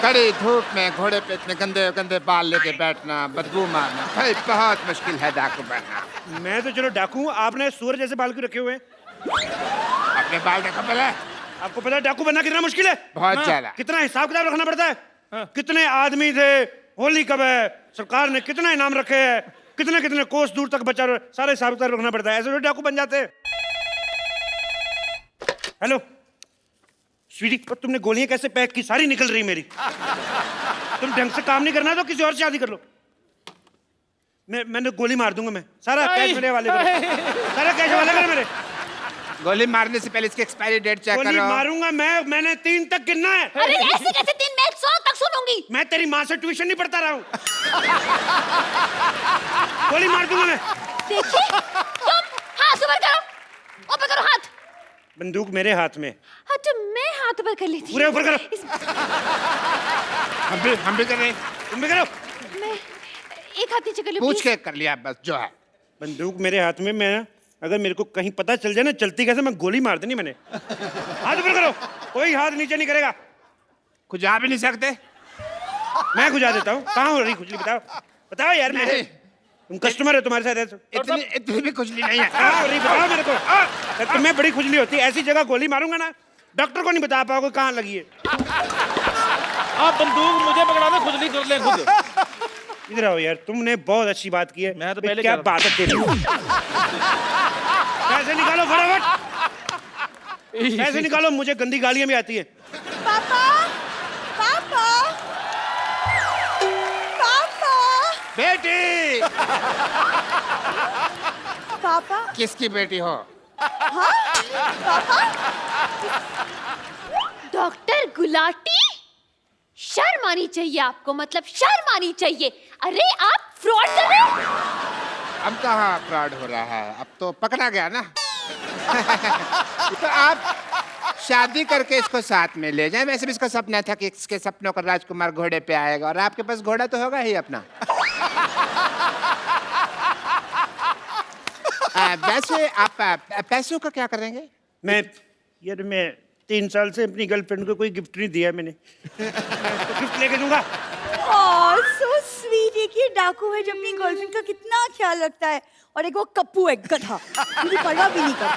कड़ी धूप में घोड़े पे इतने गंदे गंदे बाल लेके बैठना, बदबू मारना, भाई बहुत मुश्किल है डाकू बनना। मैं तो चलो डाकू हूँ, आपने सूअर जैसे बाल क्यों रखे हुए हैं? अपने बाल देखो पहले। आपको पता है डाकू बनना कितना मुश्किल है? बहुत ज्यादा। कितना हिसाब किताब रखना पड़ता है। कितने आदमी थे, होली कब है, सरकार ने कितना इनाम रखे हैं, कितने कितने कोस दूर तक बचा, सारे हिसाब किताब रखना पड़ता है। ऐसे तो डाकू बन जाते हैं। हेलो स्वीटी, तुमने गोलियां कैसे पैक की? सारी निकल रही मेरी। तुम ढंग से काम नहीं करना तो किसी और से शादी कर लो। मैंने गोली मार दूंगा मैं। सारा कैश मेरे हवाले करो, सारा कैश हवाले करो मेरे। गोली मारने से पहले इसकी एक्सपायरी डेट चेक गोली करो। मारूंगा मैंने 3 तक गिनना है। अरे ऐसे कैसे 3? मैं 100 तक सुनूंगी। मैं तेरी माँ से ट्यूशन नहीं पढ़ता रहा हूँ। गोली मार दूंगा मैं। देखिए तुम हाथ ऊपर करो, ऊपर करो हाथ। बंदूक मेरे हाथ में। हाँ तो मैं हाथ ऊपर कर लेती। पूरे ऊपर करो। हम भी कर रहे हैं। तुम भी करो। मैं एक हाथ नीचे कर लूं पूछ प्लीज? के कर लिया बस जो है। बंदूक मेरे हाथ में। मैं अगर मेरे को कहीं पता चल जाए ना चलती कैसे, मैं गोली मार देनी मैंने। हाथ ऊपर करो, कोई हाथ नीचे नहीं करेगा। खुजा भी नहीं सकते। मैं खुजा देता हूँ। कहाँ हो रही खुजली? बताओ बताओ यार। मैं नहीं। तुम कस्टमर हो, तुम्हारे साथ ऐसे इतनी भी खुजली नहीं है। कहाँ हो रही बताओ मेरे को। तुम्हें बड़ी खुजली होती है, ऐसी जगह गोली मारूंगा ना डॉक्टर को नहीं बता पाओगे कहाँ लगी है। आप बंदूक मुझे पकड़ा दो, खुजली कर ले खुद। इधर आओ यार, तुमने बहुत अच्छी बात की है। मैं तो पहले क्या कह रहा बात है तेरी। पैसे निकालो फटाफट, पैसे निकालो, मुझे गंदी गालियां भी आती है। पापा पापा पापा बेटी पापा किसकी बेटी हो? डॉक्टर गुलाटी, शर्म आनी चाहिए आपको, मतलब शर्म आनी चाहिए। अरे आप फ्रॉड कर रहे हो। अब कहाँ फ्रॉड हो रहा है, अब तो पकड़ा गया ना। तो आप शादी करके इसको साथ में ले जाएं। वैसे भी इसका सपना था कि इसके सपनों का राजकुमार घोड़े पे आएगा, और आपके पास घोड़ा तो होगा ही अपना। वैसे आप पैसों का क्या करेंगे? मैं 3 साल से अपनी गर्लफ्रेंड को कोई गिफ्ट नहीं दिया मैंने। तो गिफ्ट लेके दूंगा। ओह सो स्वीट। एक ये डाकू है जो अपनी गर्लफ्रेंड का कितना ख्याल रखता है, और एक वो कप्पू है गधा, मुझे परवाह भी नहीं करता।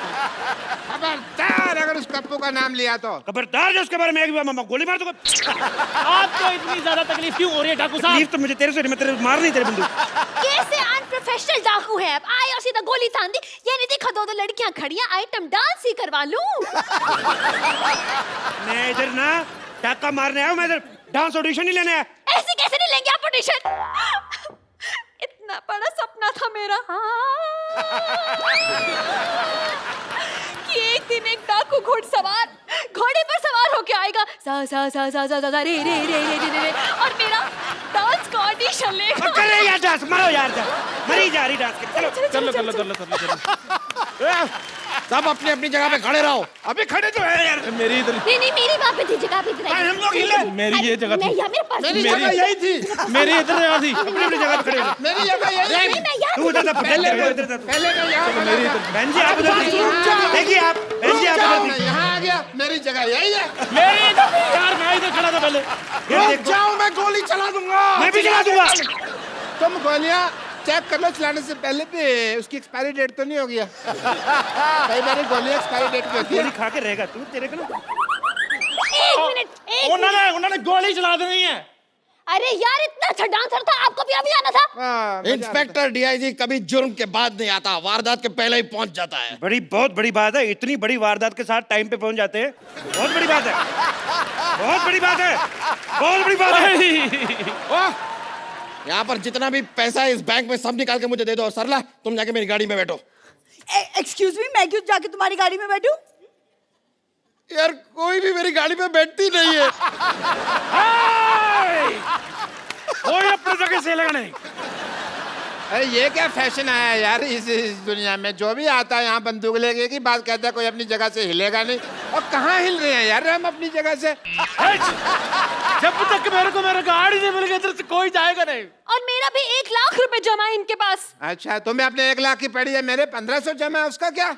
खबरदार अगर उस कप्पू का नाम लिया तो। खबरदार जो उसके बारे में एक बार मामा गोली मार दूंगा। आपको इतनी ज्यादा तकलीफ क्यों हो रही है डाकू साहब? तकलीफ तो मुझे तेरे से, मैं तेरे मार नहीं तेरे बंदूक। कैसे अनप्रोफेशनल डाकू है आप? आए और सीधा गोली तान दी। ये नहीं देखा 2 लड़कियां खड़ी हैं, आइटम डांस ही करवा लूं। मैं इधर ना डाका मारने आया हूं, मैं इधर डांस ऑडिशन नहीं लेने आया। ऐसे कैसे नहीं लेंगे आप ऑडिशन? इतना बड़ा सपना था मेरा कि एक दिन एक डाकू घुड़सवार घोड़े पर सवार होके आएगा, सा सा सा सा सा सा रे रे रे रे रे, और मेरा डांस का ऑडिशन लेगा। कर रहे यार डांस, मारो यार डांस, मरी जा रही डांस के। चलो चलो चलो चलो चलो चलो। सब अपनी अपनी जगह पे खड़े रहो। अबे खड़े तो है यार। मेरी इधर, नहीं नहीं मेरी वहाँ पे थी जगह पे इधर आई। हम लोग हिले। मेरी ये जगह नहीं थी, यार मेरे पास मेरी नहीं। जगह यही थी। मेरी इधर यहाँ थी। अपनी अपनी जगह पे खड़े हो। मेरी जगह यही थी। नहीं, मैं यहाँ तू उधर था, पहले इधर था। पहले तो यहाँ खड़ा था। बहन जी आप उधर थी। देखिए आप, बहन जी आप जाओ, उधर मैं थी। यहाँ आ गया। मेरी जगह यही है। मेरी इधर थी यार, मैं इधर खड़ा था पहले। ये देखो, जाओ, मैं गोली चला दूंगा। मैं भी चला दूंगा। तुम गोलियां चेक कर लो चलाने से पहले भी उसकी एक्सपायरी डेट तो नहीं हो गया। कई बार गोलियां एक्सपायरी डेट की होती है। गोली खा के रहेगा तू, तेरे को ना। एक मिनट एक उन्होंने गोली चला देनी है। अरे यार इतना अच्छा डांसर था, आपको भी अभी आना था। हाँ, मजा इंस्पेक्टर डीआईजी कभी जुर्म के बाद नहीं आता, वारदात के पहले ही पहुंच जाता है। बहुत बड़ी बात है। इतनी बड़ी वारदात के साथ टाइम पे पहुंच जाते हैं, बहुत बड़ी बात है। बहुत बड़ी बात है, बहुत बड़ी बात है। यहाँ पर जितना भी पैसा है इस बैंक में सब निकाल के मुझे दे दो। और सरला तुम जाके मेरी गाड़ी में बैठो। एक्सक्यूज मी, मैं क्यों जाके तुम्हारी गाड़ी में बैठूं? यार कोई भी मेरी गाड़ी में बैठती नहीं है। कोई अपनी जगह से लगा नहीं। अरे ये क्या फैशन आया यार इस दुनिया में। जो भी आता है यहाँ बंदूक लेके की बात कहता है, कोई अपनी जगह से हिलेगा नहीं। और कहाँ हिल रहे हैं यार हम अपनी जगह से। जब तक मेरे को मेरा गाड़ी नहीं मिल गई इधर से कोई जाएगा नहीं। और मेरा भी 1 लाख रुपए जमा है इनके पास। अच्छा, तुम्हें अपने 1 लाख की पड़ी है, मेरे 1500 जमा है, उसका क्या?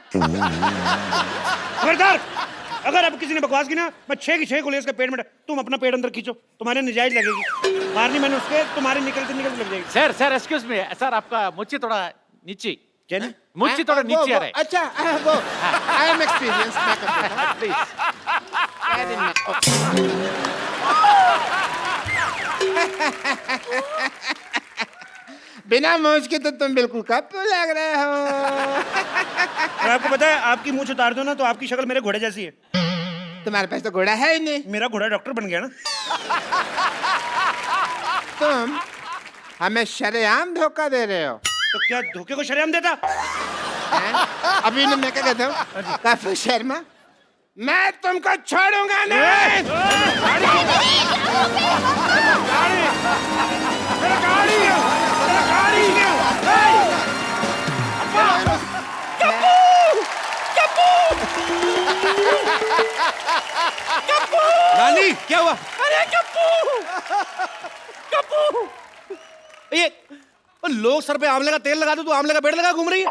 खबरदार, अगर अब किसी ने बकवास की ना, मैं 6 की 6 गोली इसके पेट में तुम अपना पेट अंदर खींचो, तुम्हारे नजायज लगेगी। मारनी मैंने उसके, तुम्हारे निकलते निकलते लग जाएगी। Sir sir excuse me sir, आपका मुच्ची थोड़ा नीचे, क्या नहीं? मुच्ची थोड़ा नीचे आ रहा है। अच्छा वो आई एम एक्सपीरियंस। मैं कर देता हूँ, प्लीज। बिना मूंछ के तो तुम बिल्कुल कप लग रहे हो। और आपको पता है, आपकी मूंछ उतार दो ना तो आपकी शक्ल मेरे घोड़े जैसी है। तुम्हारे पास तो घोड़ा है ही नहीं। मेरा घोड़ा डॉक्टर बन गया ना। तुम हमें शरेआम धोखा दे रहे हो। तो क्या धोखे को शरेआम देता? हैं? अभी मैं क्या कहता हूँ, काफी शर्मा, मैं तुमको छोड़ूंगा नहीं। नानी क्या हुआ? अरे कप्पू, कप्पू, ये लोग सर पे आंवले का तेल लगा दो, तू आंवले का पेड़ लगा घूम रही है।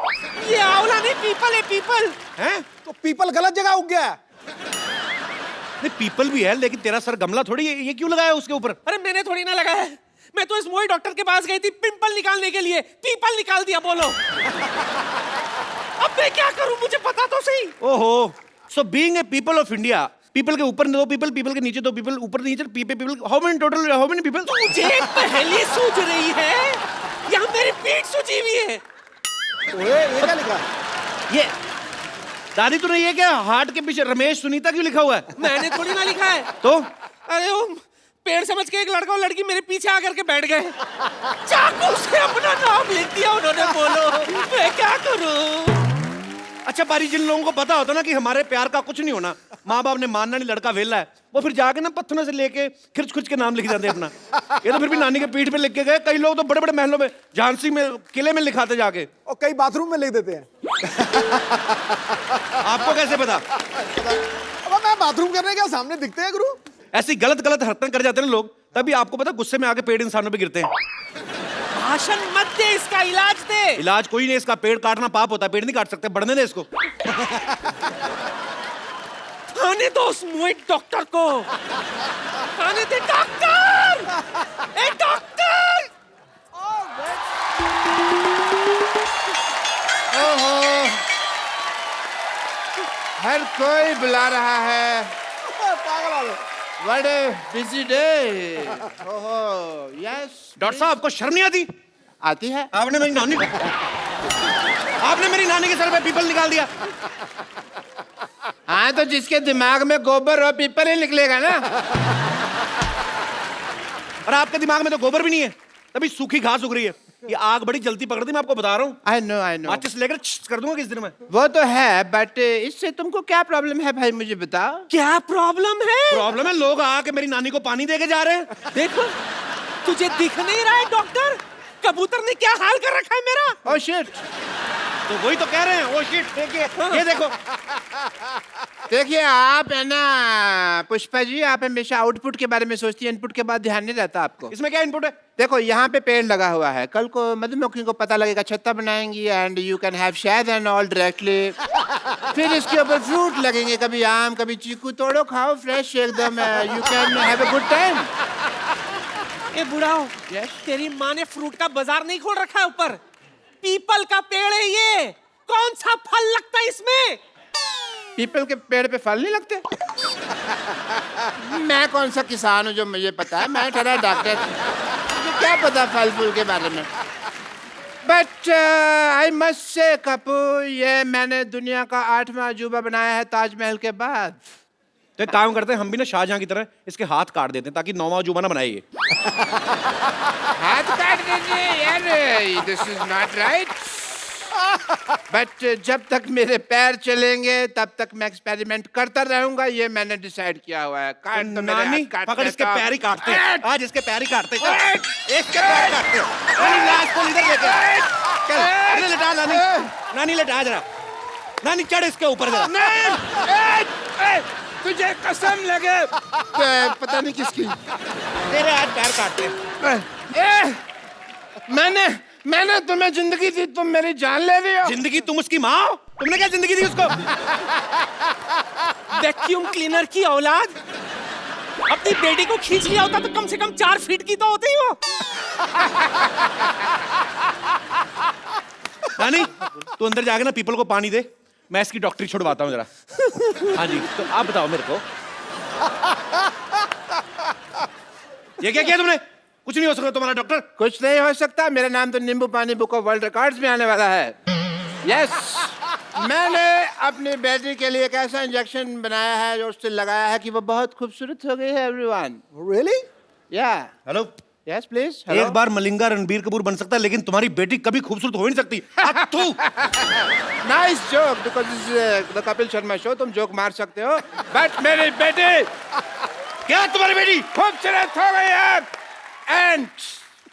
ये आंवला नहीं पीपल है, पीपल। हैं? तो पीपल गलत जगह उग गया है। नहीं पीपल भी है, लेकिन तेरा सर गमला थोड़ी है, ये क्यों लगाया उसके ऊपर? अरे मैंने थोड़ी ना लगाया है, मैं तो इस मोई डॉक्टर के पास गई थी पिंपल निकालने के लिए, पीपल निकाल दिया। बोलो अब मैं क्या करूं, मुझे पता तो सही। ओहो, so being a people of India, people के ऊपर 2 पीपल, पीपल के नीचे 2 पीपल, ऊपर नीचे people, how many total, how many people? मुझे पहले सूझ रही है, यहाँ मेरी पीठ सूजी हुई है। ओए ये क्या लिखा? ये दादी तूने ये क्या हार्ट के पीछे रमेश सुनीता क्यों लिखा हुआ है? मैंने थोड़ी ना लिखा है। तो अरे वो पेड़ समझ के एक लड़का और लड़की मेरे पीछे आकर के बैठ गए, चाकू से अपना नाम लिख दिया उन्होंने। बोलो मैं क्या करूं? अच्छा पारी, जिन लोगों को पता होता ना कि हमारे प्यार का कुछ नहीं होना, माँ बाप ने मानना नहीं, लड़का वेला है, वो फिर जाके ना पत्थरों से लेके खिर्च खुच के नाम लिख जाते अपना। ये तो फिर भी नानी के पीठ पे लिख के गए। कई लोग तो बड़े बड़े महलों में, झांसी में किले में लिखाते जाके। और कई बाथरूम में लिख देते हैं। आपको कैसे पता? अब मैं बाथरूम करने क्या सामने दिखते हैं गुरु? ऐसी गलत गलत हरकतें कर जाते हैं ना लोग, तभी आपको पता गुस्से में आके पेड़ इंसानों पे गिरते हैं। भाषण मत दे, इसका इलाज दे। इलाज कोई नहीं, इसका पेड़ काटना पाप होता है, पेड़ नहीं काट सकते, बढ़ने दे इसको। आने दो उस मोइट डॉक्टर को, आने दे। डॉक्टर, ए डॉक्टर। ओहो, हर कोई बुला रहा है। पागल वाले। What a busy day. ओहो, yes. डॉक्टर साहब आपको शर्म नहीं आती? आती है। आपने मेरी नानी आपने मेरी नानी के सर पे पीपल निकाल दिया। हाँ तो जिसके दिमाग में गोबर और पीपल ही निकलेगा ना। और आपके दिमाग में तो गोबर भी नहीं है, तभी सूखी घास उग रही है। ये आग बड़ी जल्दी पकड़ती, मैं आपको बता रहा हूँ। I know. माचिस लेकर कर दूंगा किस दिन में। वो तो है, बट इससे तुमको क्या प्रॉब्लम है भाई, मुझे बताओ। क्या प्रॉब्लम है? प्रॉब्लम है, लोग आके मेरी नानी को पानी देके जा रहे हैं। देखो तुझे दिख नहीं रहा है डॉक्टर, कबूतर ने क्या हाल कर रखा है मेरा। Oh shit. तो वही तो कह रहे हैं। ओ शिट, देखिए ये देखो। देखिए आप है ना पुष्पा जी, आप हमेशा आउटपुट के बारे में सोचती है, इनपुट के बाद ध्यान नहीं रहता आपको। इसमें क्या इनपुट है? देखो यहाँ पे पेड़ लगा हुआ है, कल को मधुमक्खी को पता लगेगा, छत्ता बनाएंगी एंड यू कैन हैव शहद एंड ऑल डायरेक्टली। फिर इसके ऊपर फ्रूट लगेंगे, कभी आम कभी चीकू, तोड़ो खाओ फ्रेश एकदम, you can have a good time. ए बुढ़ाओ, तेरी माँ ने फ्रूट का बाजार नहीं खोल रखा है ऊपर? पीपल का पेड़ है ये, कौन सा फल लगता है इसमें? पीपल के पेड़ पे फल नहीं लगते? मैं कौन सा किसान हूँ जो मुझे पता है, मैं ठहरा डॉक्टर, मुझे क्या पता फल फूल के बारे में। बट आई मस्ट से कपू, ये मैंने दुनिया का 8वां अजूबा बनाया है ताजमहल के बाद। तो एक काम करते हैं, हम भी ना शाहजहां की तरह इसके हाथ काट देते हैं ताकि 9वां अजूबा ना बनाए ये। हाथ काट दीजिए यार, this is not right. But जब तक मेरे पैर चलेंगे तब तक मैं एक्सपेरिमेंट करता रहूंगा, ये मैंने डिसाइड किया हुआ है। काट तो मेरे नानी, हाथ काट पकड़ इसके देता। पैर ही काटते हैं आज, इसके पैर ही काटते हैं। चल, इसके पैर काटते हैं। नानी लाश को इधर लेके चल, इधर लेटा नानी, नानी लेटा जरा, नानी चढ़ इसके ऊपर जरा। तुझे कसम लगे पता नहीं किसकी, तेरे हाथ पैर काटते हैं। मैंने तुम्हें जिंदगी दी, तुम मेरी जान ले रही हो। जिंदगी? तुम उसकी माँ हो? तुमने क्या जिंदगी दी उसको? वैक्यूम क्लीनर की औलाद, अपनी बेटी को खींच लिया होता तो कम से कम 4 फीट की तो होती वो। नानी तू अंदर जाके ना पीपल को पानी दे, मैं इसकी डॉक्टरी छुड़वाता हूँ जरा। हाँ जी, तो आप बताओ मेरे को, ये क्या किया तुमने? कुछ नहीं हो सकता तुम्हारा डॉक्टर। कुछ नहीं हो सकता, मेरा नाम तो नींबू पानी बुक ऑफ वर्ल्ड रिकॉर्ड्स में आने वाला है। यस, मैंने अपनी बेटी के लिए एक ऐसा इंजेक्शन बनाया है जो उससे लगाया है कि वो बहुत खूबसूरत हो गई है। Everyone really? या हेलो, यस प्लीज। एक बार मलिंगा रणबीर कपूर बन सकता है, लेकिन तुम्हारी बेटी कभी खूबसूरत हो ही नहीं सकती। अब तू nice joke, because this is the Kapil Sharma show, तुम जोक मार सकते हो, बट मेरी बेटी, क्या तुम्हारी बेटी खूबसूरत हो गई है एंड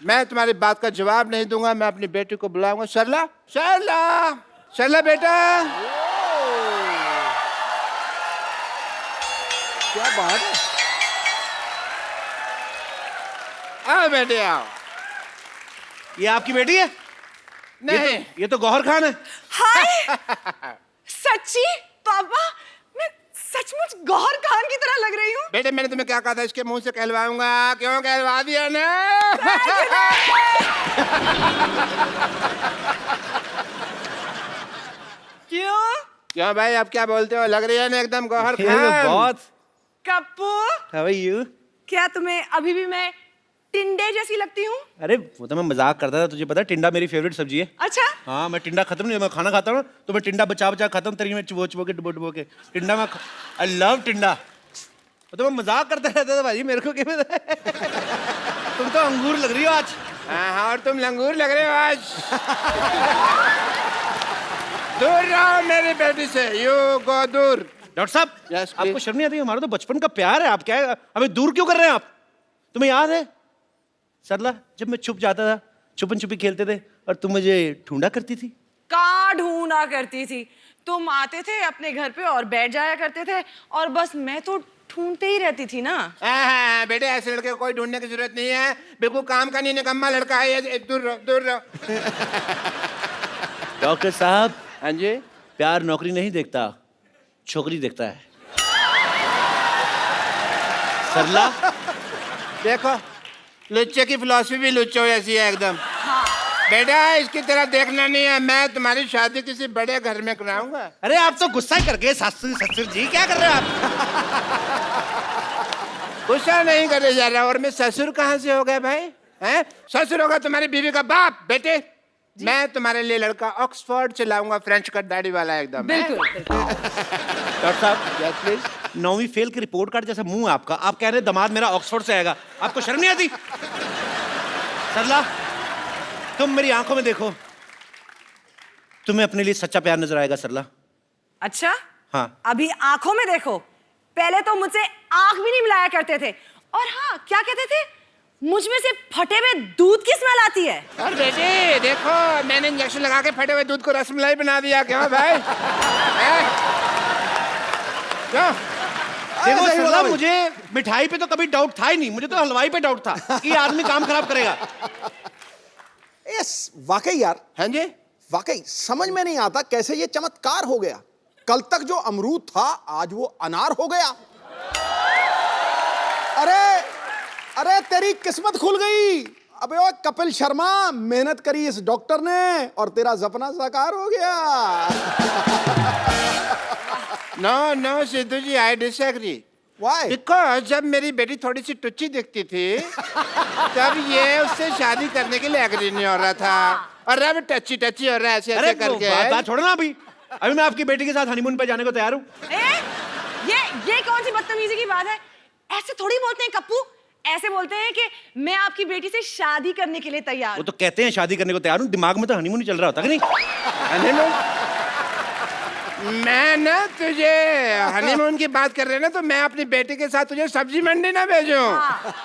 मैं तुम्हारी बात का जवाब नहीं दूंगा। मैं अपनी बेटी को बुलाऊंगा। सरला, सरला, सरला बेटा। क्या बात है? आओ बेटे आओ। ये आपकी बेटी है? नहीं, ये तो गौहर खान है। हाय सच्ची पापा, मैं सचमुच गौहर खान की तरह लग रही हूँ। बेटे मैंने तुम्हें क्या कहा था, इसके मुंह से कहलवाऊंगा, क्यों कहलवा दिया ना? क्यों भाई, आप क्या बोलते हो? लग रही है ना एकदम गौहर खान। बहुत। Kappu, How are you? क्या तुम्हें अभी भी मैं टिंडे जैसी लगती हूँ? अरे वो तो मैं मजाक करता था, तुझे पता है टिंडा मेरी फेवरेट सब्जी है। अच्छा, हाँ, मैं टिंडा खत्म नहीं, मैं खाना खाता हूँ तो मैं टिंडा बचा बचा खाता हूँ, तरी में चुबो चुबो के डुबो डुबो के टिंडा में। आई लव टिंडा। वो तो मैं मजाक करता रहता था भाई, मेरे को क्या पता है? तुम तो अंगूर लग रही हो आज। हाँ, और तुम लंगूर लग रहे हो आज। दूर रहो मेरी बेटी से, यू गो दूर। डॉक्टर साहब, Yes, आपको please. शर्म नहीं आती? हमारा तो बचपन का प्यार है, आप क्या हमें दूर क्यों कर रहे हैं आप? तुम्हें याद है सरला, जब मैं छुप जाता था, छुपन छुपी खेलते थे और तुम मुझे ढूंढा करती थी? कहाँ ढूंढा करती थी? तुम आते थे अपने घर पे और बैठ जाया करते थे और बस मैं तो ढूंढते ही रहती थी ना। हाँ, बेटे ऐसे लड़के को कोई ढूंढने की जरूरत नहीं है, बिल्कुल काम का नहीं, निकम्मा लड़का है ये। दूर रहो, दूर रहो। डॉक्टर साहब, हाँ जी, प्यार नौकरी नहीं देखता, छोकरी देखता है। सरला, देखो लुच्चे की फिलॉसफी भी लुच्चो जैसी है एकदम। बेटा इसकी तरह देखना नहीं है, मैं तुम्हारी शादी किसी बड़े घर में कराऊंगा। अरे आप तो गुस्सा ही कर गए ससुर ससुर जी, क्या कर रहे हो आप? गुस्सा नहीं करे जा रहा, और मैं ससुर कहाँ से हो गया भाई? हैं? ससुर होगा तुम्हारी बीवी का बाप। बेटे मैं तुम्हारे लिए लड़का ऑक्सफोर्ड से लाऊंगा, फ्रेंच कट दाढ़ी वाला एकदम। बिल्कुल। डॉक्टर साहब, यस प्लीज। 9वीं फेल की रिपोर्ट कार्ड जैसा मुंह है आपका, आप कह रहे हैं दामाद मेरा ऑक्सफोर्ड से आएगा, आपको शर्म नहीं आती? सरला, तुम मेरी आंखों में देखो, तुम्हें अपने लिए सच्चा प्यार नजर आएगा सरला। अच्छा, हाँ। अभी आंखों में देखो, पहले तो मुझसे आंख भी नहीं मिलाया करते थे। और हाँ, क्या कहते थे? मुझ में से फटे हुए दूध की स्मेल आती है। और बेटे देखो, मैंने इंजेक्शन लगा के फटे हुए दूध को रसमलाई बना दिया। क्यों भाई? क्यों? देखो सही सरला, बोला भाई। मुझे मिठाई पे तो कभी डाउट था ही नहीं, मुझे तो हलवाई पे डाउट था कि ये आदमी काम खराब करेगा। यस, वाकई यार, हाँ जी। वाकई समझ में नहीं आता कैसे ये चमत्कार हो गया। कल तक जो अमरूद था आज वो अनार हो गया। अरे तेरी किस्मत खुल गई। अबे ओ कपिल शर्मा, मेहनत करी इस डॉक्टर ने और तेरा सपना साकार हो गया। No Sidhu ji, I disagree. Why? Because जब मेरी बेटी थोड़ी सी टुच्ची दिखती थी तब ये उससे शादी करने के लिए एग्री नहीं हो रहा था, और अब टच्ची हो रहा है ऐसे अरे ऐसे करके। बात छोड़ो ना अभी मैं आपकी बेटी के साथ हनीमून पे जाने को तैयार हूँ। ये कौन सी बदतमीजी की बात है? ऐसे थोड़ी बोलते हैं कप्पू। ऐसे बोलते हैं कि मैं आपकी बेटी से शादी करने के लिए तैयार वो हूँ। तो कहते हैं शादी करने को तैयार हूँ, दिमाग में तो हनीमून ही चल रहा होता है कि नहीं? हनीमून? मैं ना तुझे हनीमून की बात कर रहे हैं ना, तो मैं अपनी बेटी के साथ तुझे सब्जी मंडी ना भेजूं।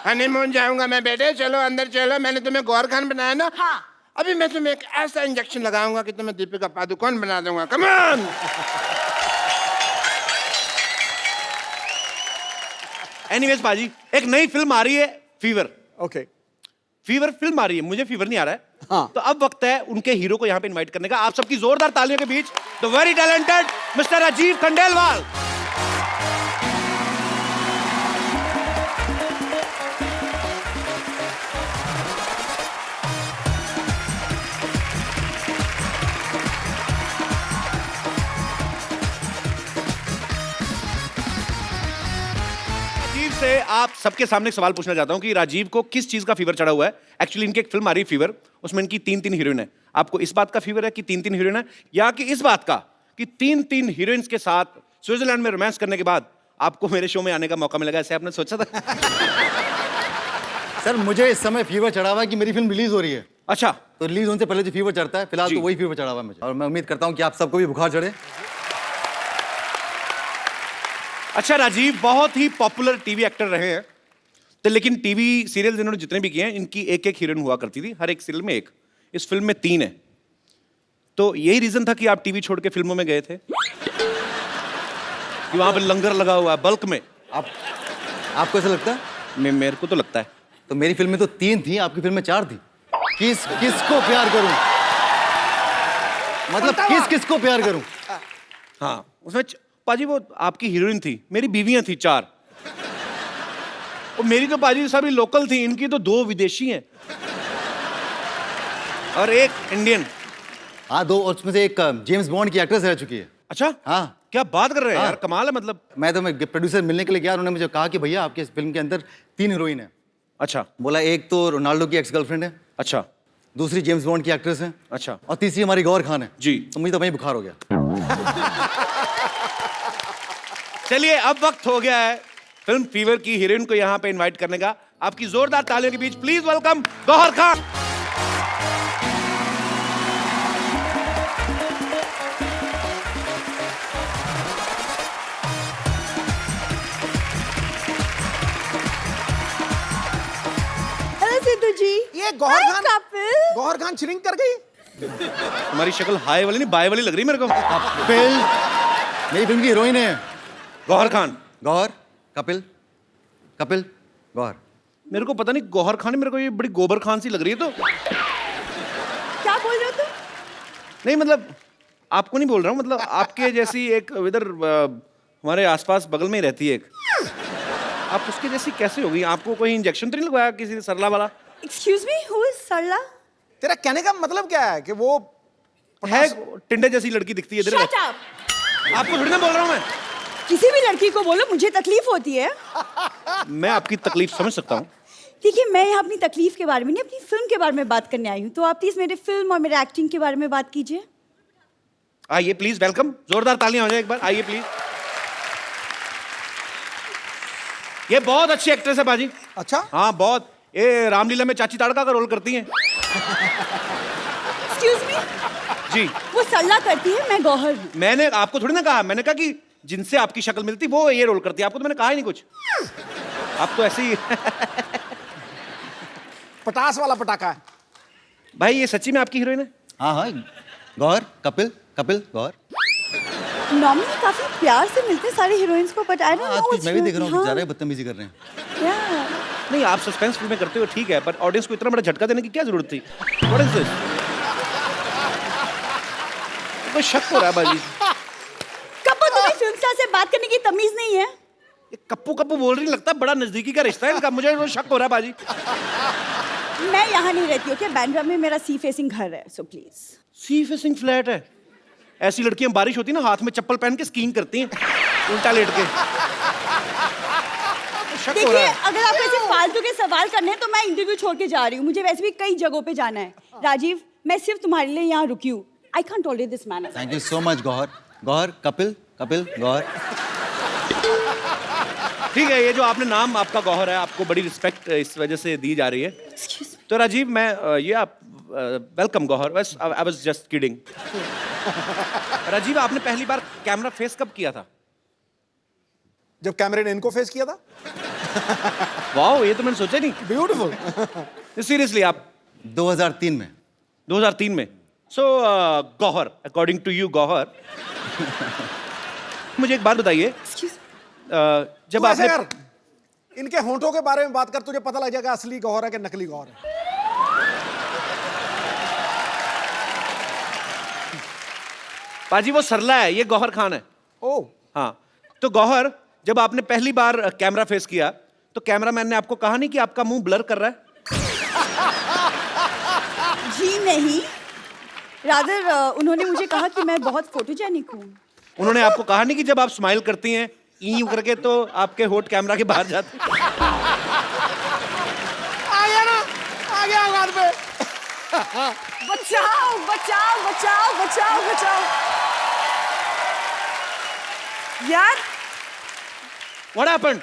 हनीमून जाऊंगा मैं बेटे, चलो अंदर चलो, मैंने तुम्हें गौर खान बनाया ना। हाँ। अभी मैं तुम्हें एक ऐसा इंजेक्शन लगाऊंगा कि तुम्हें दीपिका पादुकोण बना दूंगा। Come on. एनीवेज पाजी, एक नई फिल्म आ रही है, फीवर। ओके, फीवर फिल्म आ रही है, मुझे फीवर नहीं आ रहा है। हाँ। तो अब वक्त है उनके हीरो को यहाँ पे इनवाइट करने का। आप सबकी जोरदार तालियों के बीच the very talented mister Rajiv Khandelwal. Rajiv से आप सबके सामने एक सवाल पूछना चाहता हूं कि राजीव को किस चीज का फीवर चढ़ा हुआ है। एक्चुअली इनकी एक फिल्म आ रही है फीवर, उसमें इनकी 3 हीरोइन है। आपको इस बात का फीवर है कि 3 हीरोइन है, या कि इस बात का कि 3 हीरोइंस के साथ स्विट्जरलैंड में रोमांस करने के बाद आपको मेरे शो में आने का मौका मिलेगा, ऐसे आपने सोचा था? सर मुझे इस समय फीवर चढ़ा हुआ है कि मेरी फिल्म रिलीज हो रही है। अच्छा, तो रिलीज होने से पहले जो फीवर चढ़ता है, फिलहाल जी। तो वही फीवर चढ़ा हुआ है मुझे, और मैं उम्मीद करता हूँ कि आप सबको भी बुखार चढ़े। अच्छा राजीव बहुत ही पॉपुलर टीवी एक्टर रहे हैं, तो लेकिन टीवी सीरियल इन्होंने जितने भी किए हैं, इनकी एक हीरोइन हुआ करती थी, हर एक सीरियल में एक। इस फिल्म में 3 है, तो यही रीजन था कि आप टीवी छोड़ के फिल्मों में गए थे कि वहां पर लंगर लगा हुआ है बल्क में। आपको ऐसा लगता है? मेरे को तो लगता है। तो मेरी फिल्म में तो 3 थी, आपकी फिल्म में 4 थी। किसको प्यार करूं? मतलब किसको प्यार करूं? हाँ, उसमें पाजी वो आपकी हीरोइन थी, मेरी बीवियां थी 4, और मेरी तो पाजी सभी लोकल थी, इनकी तो 2 विदेशी हैं और एक इंडियन। हाँ 2, और उसमें से एक जेम्स बॉन्ड की एक्ट्रेस रह चुकी है। अच्छा, हाँ। क्या बात कर रहे हैं हाँ। यार, कमाल है। मतलब मैं प्रोड्यूसर मिलने के लिए गया, उन्होंने मुझे कहा कि भैया आपके इस फिल्म के अंदर 3 हीरोइन है। अच्छा बोला एक तो रोनाल्डो की एक्स गर्लफ्रेंड है, अच्छा दूसरी जेम्स बॉन्ड की एक्ट्रेस है, अच्छा और तीसरी हमारी गौर खान है। जी। तो मुझे तो वहीं बुखार हो गया। चलिए अब वक्त हो गया है फिल्म फीवर की हीरोइन को यहाँ पे इनवाइट करने का। आपकी जोरदार तालियों के बीच please welcome Gauhar Khan. Hello Sidhu ji. ये गौहर Hi, खान, कपिल। गौहर खान श्रिंक कर गई। तुम्हारी शक्ल हाई वाली नहीं बाय वाली लग रही मेरे को। कपिल मेरी फिल्म की हीरोइन है। गौहर खान। गौहर, कपिल, कपिल, गौहर। मेरे को पता नहीं गौहर खान, मेरे को ये बड़ी गोबर खान सी लग रही है। तो क्या बोल रहे हो तुम? नहीं मतलब आपको नहीं बोल रहा हूँ, मतलब आपके जैसी एक इधर हमारे आसपास बगल में ही रहती है एक, आप उसके जैसी कैसे होगी? आपको कोई इंजेक्शन तो नहीं लगवाया किसी ने सरला वाला? Excuse me, who is सरला? तेरा कहने का मतलब क्या है कि वो है टिंडे जैसी लड़की दिखती है इधर। Shut up! आपको थोड़ी ना बोल रहा हूँ मैं। किसी भी लड़की को बोलो, मुझे तकलीफ होती है। मैं आपकी तकलीफ समझ सकता हूँ। देखिए, मैं यहाँ अपनी तकलीफ के बारे में नहीं, अपनी फिल्म के बारे में बात करने आई हूँ। तो आप प्लीज मेरे फिल्म और मेरे एक्टिंग के बारे में बात कीजिए। आइए प्लीज, वेलकम। जोरदार तालियां हो जाए एक बार, आइए प्लीज। ये बहुत अच्छी एक्ट्रेस है बाजी। अच्छा, हाँ बहुत, ये रामलीला में चाची ताड़का का रोल करती हैं। Excuse me? जी। वो सरला करती है, मैं गौहर हूँ। मैंने आपको थोड़ी ना कहा, मैंने कहा कि जिनसे आपकी शक्ल मिलती वो ये रोल करती है। आपको तो मैंने कहा ही नहीं कुछ, आप तो ऐसे ही। पटास वाला पटाखा है। भाई ये सच्ची में आपकी हीरोइन है? हाँ हाँ, गौहर, कपिल, कपिल, गौहर। नॉर्मली काफी प्यार से मिलते हैं सारी हीरोइंस को, बट आई डोंट नो। आज मैं भी देख रहा हूँ ज़्यादा बदतमीजी कर रहे हैं। नहीं, आप सस्पेंस फिल्में करते हो ठीक है, पर ऑडियंस को इतना बड़ा झटका देने की क्या जरूरत थी? What is this? कोई शक हो रहा है बाजी। कप्पू, तुम्हें फिल्म स्टार से बात करने की तमीज नहीं है? ये कप्पू कप्पू बोल रही, लगता है बड़ा नजदीकी का रिश्ता है इनका, मुझे तो शक हो रहा है बाजी। मैं यहाँ नहीं रहती, ओके? बांद्रा में मेरा सी फेसिंग घर है, so please. Sea facing flat है? ऐसी लड़कियां बारिश होती है ना, हाथ में चप्पल पहन के स्कीइंग करती हैं उल्टा लेट के। शक हो देखिए, रहा है। अगर आपको ऐसे फालतू के सवाल करने हैं तो मैं इंटरव्यू छोड़ के जा रही हूँ। मुझे वैसे भी कई जगहों पे जाना है। राजीव, मैं सिर्फ तुम्हारे लिए यहाँ रुकी हूँ। I can't tolerate this man. Thank you so much Gauhar. Gauhar, Kapil, Kapil, Gauhar. ठीक है, ये जो आपने नाम आपका गौहर है, आपको बड़ी रिस्पेक्ट इस वजह से दी जा रही है। तो राजीव, मैं ये आप वेलकम गौहर, बस I was just kidding. Rajiv, आपने पहली बार कैमरा फेस कब किया था? जब कैमरे ने इनको फेस किया था। वाओ, ये तो मैंने सोचा नहीं। ब्यूटीफुल। सीरियसली आप 2003 में। 2003 में। So Gauhar, according to you Gauhar, मुझे एक बात बताइए, जब तू ऐसे आपने कर, इनके होंठों के बारे में बात कर, तुझे पता लग जाएगा असली गौहर है कि नकली गौहर है। पाजी वो सरला है, ये गौहर खान है। ओ हाँ, तो गौहर, जब आपने पहली बार कैमरा फेस किया तो कैमरामैन ने आपको कहा नहीं कि आपका मुंह ब्लर कर रहा है? जी नहीं, रादर उन्होंने मुझे कहा कि मैं बहुत फोटोजेनिक हूँ। उन्होंने आपको कहा नहीं कि जब आप स्माइल करती हैं यूं करके तो आपके होठ कैमरा के बाहर जाते हैं? आ गया ना, आ गया बात पे। बचाओ बचाओ बचाओ बचाओ बचाओ यार। What happened?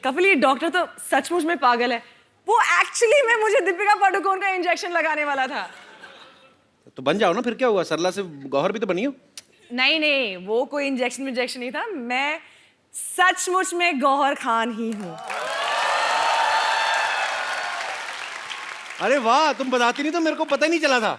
कपिल, ये डॉक्टर तो सचमुच में पागल है। वो एक्चुअली में मुझे दीपिका पादुकोण का इंजेक्शन लगाने वाला था। तो बन जाओ ना, फिर क्या हुआ? सरला से गौहर भी तो बनी हो। नहीं नहीं, वो कोई इंजेक्शन नहीं था। मैं सचमुच में गौहर खान ही हूँ। अरे वाह, तुम बताती नहीं तो मेरे को पता ही नहीं चला था।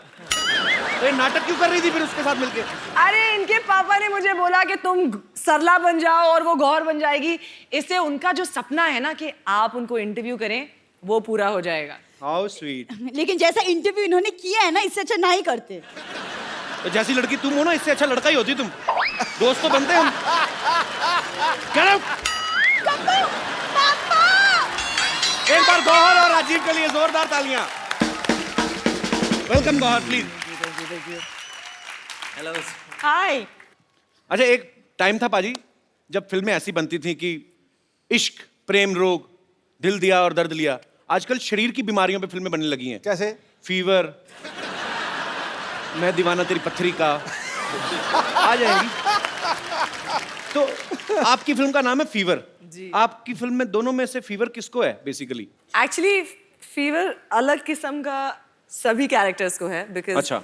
तो ये नाटक क्यों कर रही थी फिर उसके साथ मिलके? अरे इनके पापा ने मुझे बोला कि तुम सरला बन जाओ और वो गौहर बन जाएगी। इससे उनका जो सपना है ना कि आप उनको इंटरव्यू करें, वो पूरा हो जाएगा। How sweet. लेकिन जैसा इंटरव्यू इन्होंने किया है ना, इससे अच्छा ना ही करते। तो जैसी लड़की तुम हो ना, इससे अच्छा लड़का ही होती तुम। दोस्त तो बनते हम। Get out! एक बार गौहर और राजीव के लिए जोरदार तालियां। Welcome Gauhar, please. Hello. Hi. अच्छा, एक टाइम था पाजी जब फिल्में ऐसी बनती थी कि इश्क, प्रेम रोग, दिल दिया और दर्द लिया। आजकल शरीर की बीमारियों पे फिल्में बनने लगी हैं। कैसे? फीवर, मैं दीवाना तेरी पत्थरी का, आ जाएंगी। तो आपकी फिल्म का नाम है फीवर। आपकी फिल्म में दोनों में से फीवर किसको है बेसिकली? एक्चुअली फीवर अलग किस्म का सभी कैरेक्टर्स को है, बिकॉज अच्छा।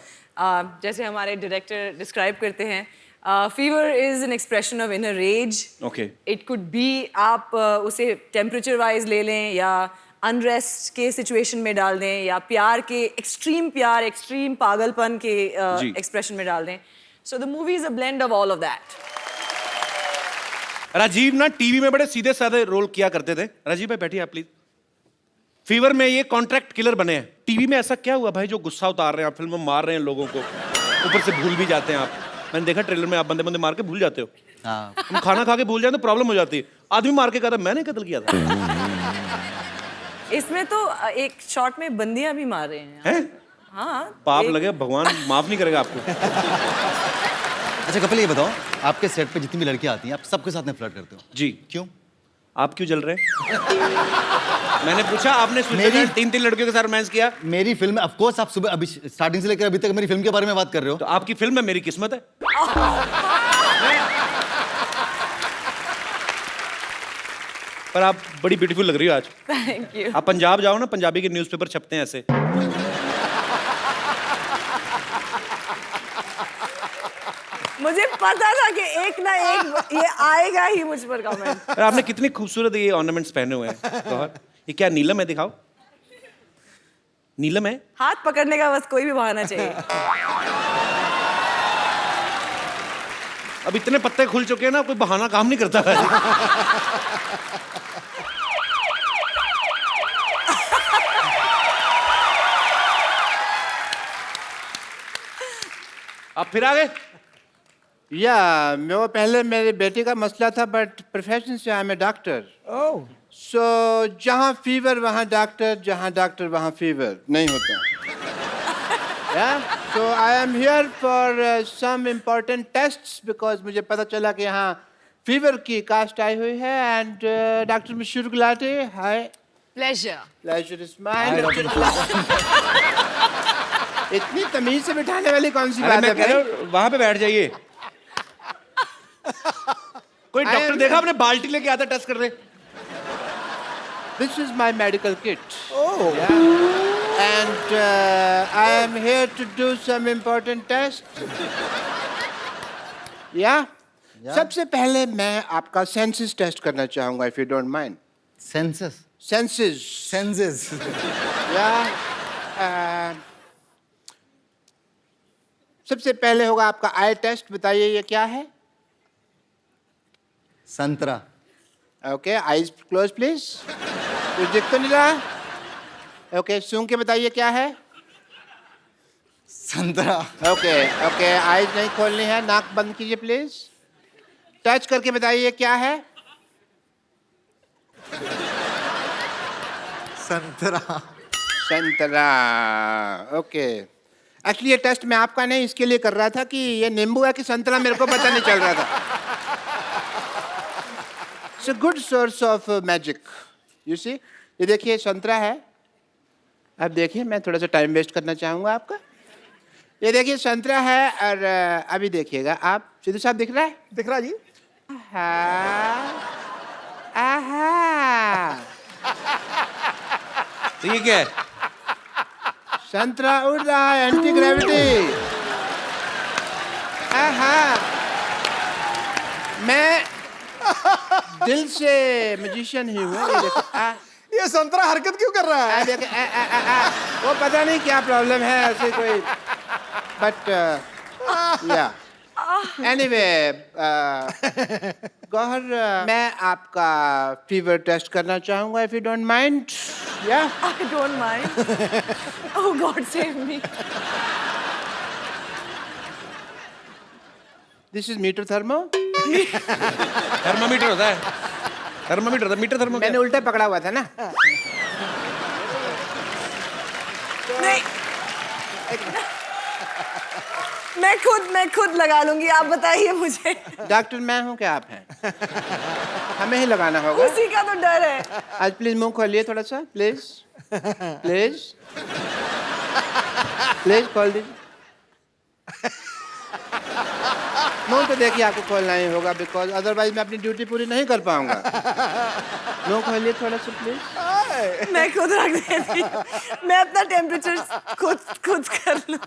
जैसे हमारे डायरेक्टर डिस्क्राइब करते हैं, fever is an expression of inner rage. Okay. It could be, आप उसे टेम्परेचर वाइज ले लें या अनरेस्ट के सिचुएशन में डाल दें या प्यार, एक्सट्रीम पागलपन के एक्सप्रेशन में डाल दें। So the movie is a blend of all of that. Rajiv ना टीवी में बड़े सीधे साधे रोल किया करते थे। राजीव भाई बैठिए आप प्लीज। फीवर में ये कॉन्ट्रैक्ट किलर बने हैं। टीवी में ऐसा क्या हुआ भाई जो गुस्सा उतार रहे हैं आप, फिल्म में मार रहे हैं लोगों को, ऊपर से भूल भी जाते हैं आप। मैंने देखा ट्रेलर में आप बंदे बंदे मार के भूल जाते हो। हाँ। हम खाना खा के भूल जाए तो प्रॉब्लम हो जाती है। आदमी मार के कहता मैंने कत्ल किया था। इसमें तो एक शॉट में बंदियां भी मार रहे हैं। हैं? हाँ। पाप लगे, भगवान माफ नहीं करेगा आपको। अच्छा कपिल, ये बताओ, आपके सेट पे जितनी भी लड़कियां आती हैं, आप सबके साथ में फ्लर्ट करते हो? जी। क्यों? आप क्यों जल रहे हैं? मैंने पूछा, आपने स्विट्जरलैंड 3 लड़कियों के साथ रोमांस किया। मेरी फिल्म में, ऑफ कोर्स, आप सुबह अभी स्टार्टिंग से लेकर अभी तक मेरी फिल्म के बारे में बात कर रहे हो। तो आपकी फिल्म में मेरी किस्मत है। पर आप बड़ी ब्यूटीफुल लग रही हो आज। Thank you. आप पंजाब जाओ ना, पंजाबी के न्यूज़पेपर छपते हैं ऐसे। मुझे पता था कि एक ना एक ये आएगा ही मुझ पर कमेंट। आपने कितनी खूबसूरत ये ऑर्नामेंट्स पहने हुए हैं गौहर। ये क्या नीलम है? दिखाओ। नीलम है? हाथ पकड़ने का बस कोई भी बहाना चाहिए। अब इतने पत्ते खुल चुके हैं ना, कोई बहाना काम नहीं करता है। अब फिर आ गए? या वो पहले मेरी बेटी का मसला था, बट प्रोफेशन से आई एम ए डॉक्टर। ओह सो जहाँ फीवर वहाँ डॉक्टर, जहाँ डॉक्टर वहाँ फीवर नहीं होता। So I am here for some important tests because मुझे पता चला कि यहाँ फीवर की कास्ट आई हुई है। And doctor Mashoor Gulati, hi. Pleasure. Pleasure is mine. इतनी तमीज से बिठाने वाली कौन सी बात है भाई? वहां पे बैठ जाइए। कोई डॉक्टर देखा आपने? बाल्टी लेके आता टेस्ट कर रहे। This is my medical kit. Oh. Yeah. And I am here to do some important tests. Yeah? सबसे पहले मैं आपका सेंसस टेस्ट करना चाहूंगा, if you don't mind. Census? Senses. Senses? Yeah. सबसे पहले होगा आपका आई टेस्ट। बताइए ये क्या है? संतरा। Okay, eyes close please. कुछ दिख तो नहीं रहा? ओके, सूंघ के बताइए क्या है? संतरा। ओके ओके, आईज नहीं खोलनी है, नाक बंद कीजिए प्लीज। टच करके बताइए क्या है? संतरा। संतरा। ओके, एक्चुअली ये टेस्ट मैं आपका नहीं इसके लिए कर रहा था कि ये नींबू है कि संतरा मेरे को पता नहीं चल रहा था। It's a good source of magic, you see. ये देखिए संतरा है। अब देखिए, मैं थोड़ा सा टाइम वेस्ट करना चाहूँगा आपका। ये देखिए संतरा है, और अभी देखिएगा आप। सिद्धू साहब दिख रहा है? दिख रहा जी? आहा। तो ये क्या है? संतरा उड़ रहा है, एंटी ग्रेविटी। आहा। मैं दिल से मैजिशियन ही हूँ। ये देखो, ये संतरा हरकत क्यों कर रहा है? वो पता नहीं क्या प्रॉब्लम है ऐसे कोई, बट या एनीवे गौहर, मैं आपका फीवर टेस्ट करना चाहूँगा, if you don't mind. Yeah I don't mind. Oh God, save me. This is meter thermo. Thermometer होता है? थर्मामीटर होता है, मीटर थर्मो। मैंने उल्टा पकड़ा हुआ था ना। नहीं, मैं खुद लगा लूंगी। आप बताइए मुझे। डॉक्टर मैं हूँ क्या आप हैं? हमें ही लगाना होगा। उसी का तो डर है। आज प्लीज मुंह खोलिए थोड़ा सा, प्लीज प्लीज प्लीज खोल दीजिए। मुंह तो देखिए आपको खोलना ही होगा, बिकॉज अदरवाइज मैं अपनी ड्यूटी पूरी नहीं कर पाऊंगा। मुंह खोलिए थोड़ा सा प्लीज। मैं खुद रख देती हूँ। मैं अपना टेम्परेचर खुद कर लूँ।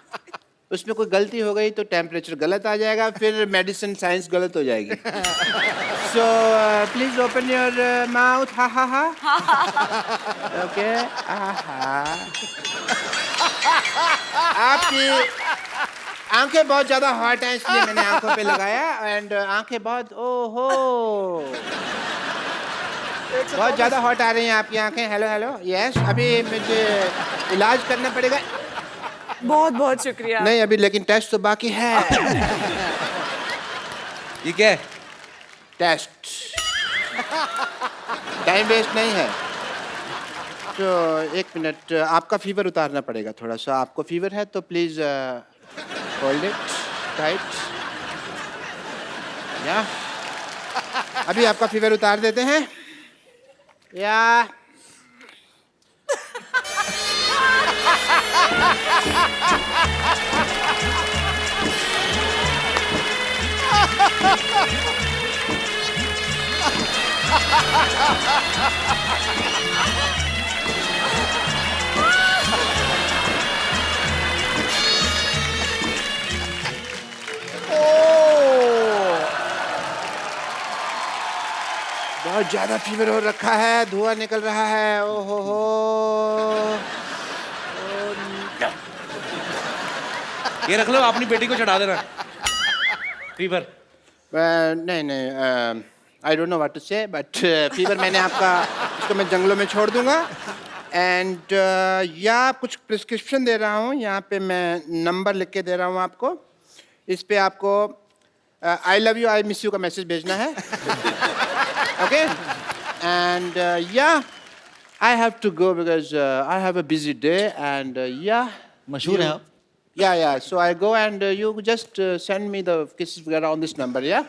उसमें कोई गलती हो गई तो टेम्परेचर गलत आ जाएगा, फिर मेडिसिन साइंस गलत हो जाएगी। So please open your mouth. हा हा हा। ओके। आपकी आंखें बहुत ज्यादा हॉट हैं, इसलिए मैंने आंखों पे लगाया। एंड आंखें बहुत, ओहो, बहुत ज्यादा हॉट आ रही हैं आपकी आंखें। Hello hello, yes. अभी मुझे इलाज करना पड़ेगा। बहुत बहुत शुक्रिया। नहीं अभी, लेकिन टेस्ट तो बाकी है। ये क्या है? टेस्ट। टाइम वेस्ट नहीं है। तो एक मिनट, आपका फीवर उतारना पड़ेगा थोड़ा सा। आपको फीवर है तो प्लीज होल्ड इट टाइट। या अभी आपका फीवर उतार देते हैं। या बहुत ज्यादा फीवर हो रखा है, धुआं निकल रहा है। ओ हो। ये रख लो, अपनी बेटी को चढ़ा देना। फीवर। नहीं, I don't know what to say, but fever मैंने आपका, इसको मैं जंगलों में छोड़ दूंगा। एंड या कुछ प्रिस्क्रिप्शन दे रहा हूँ, यहाँ पे मैं नंबर लिख के दे रहा हूँ आपको। इस पे आपको I love you, I miss you का मैसेज भेजना है। Okay, and yeah I have to go because I have a busy day and yeah मशहूर है आप। Yeah. So I go and you just send me the kisses on this number, yeah?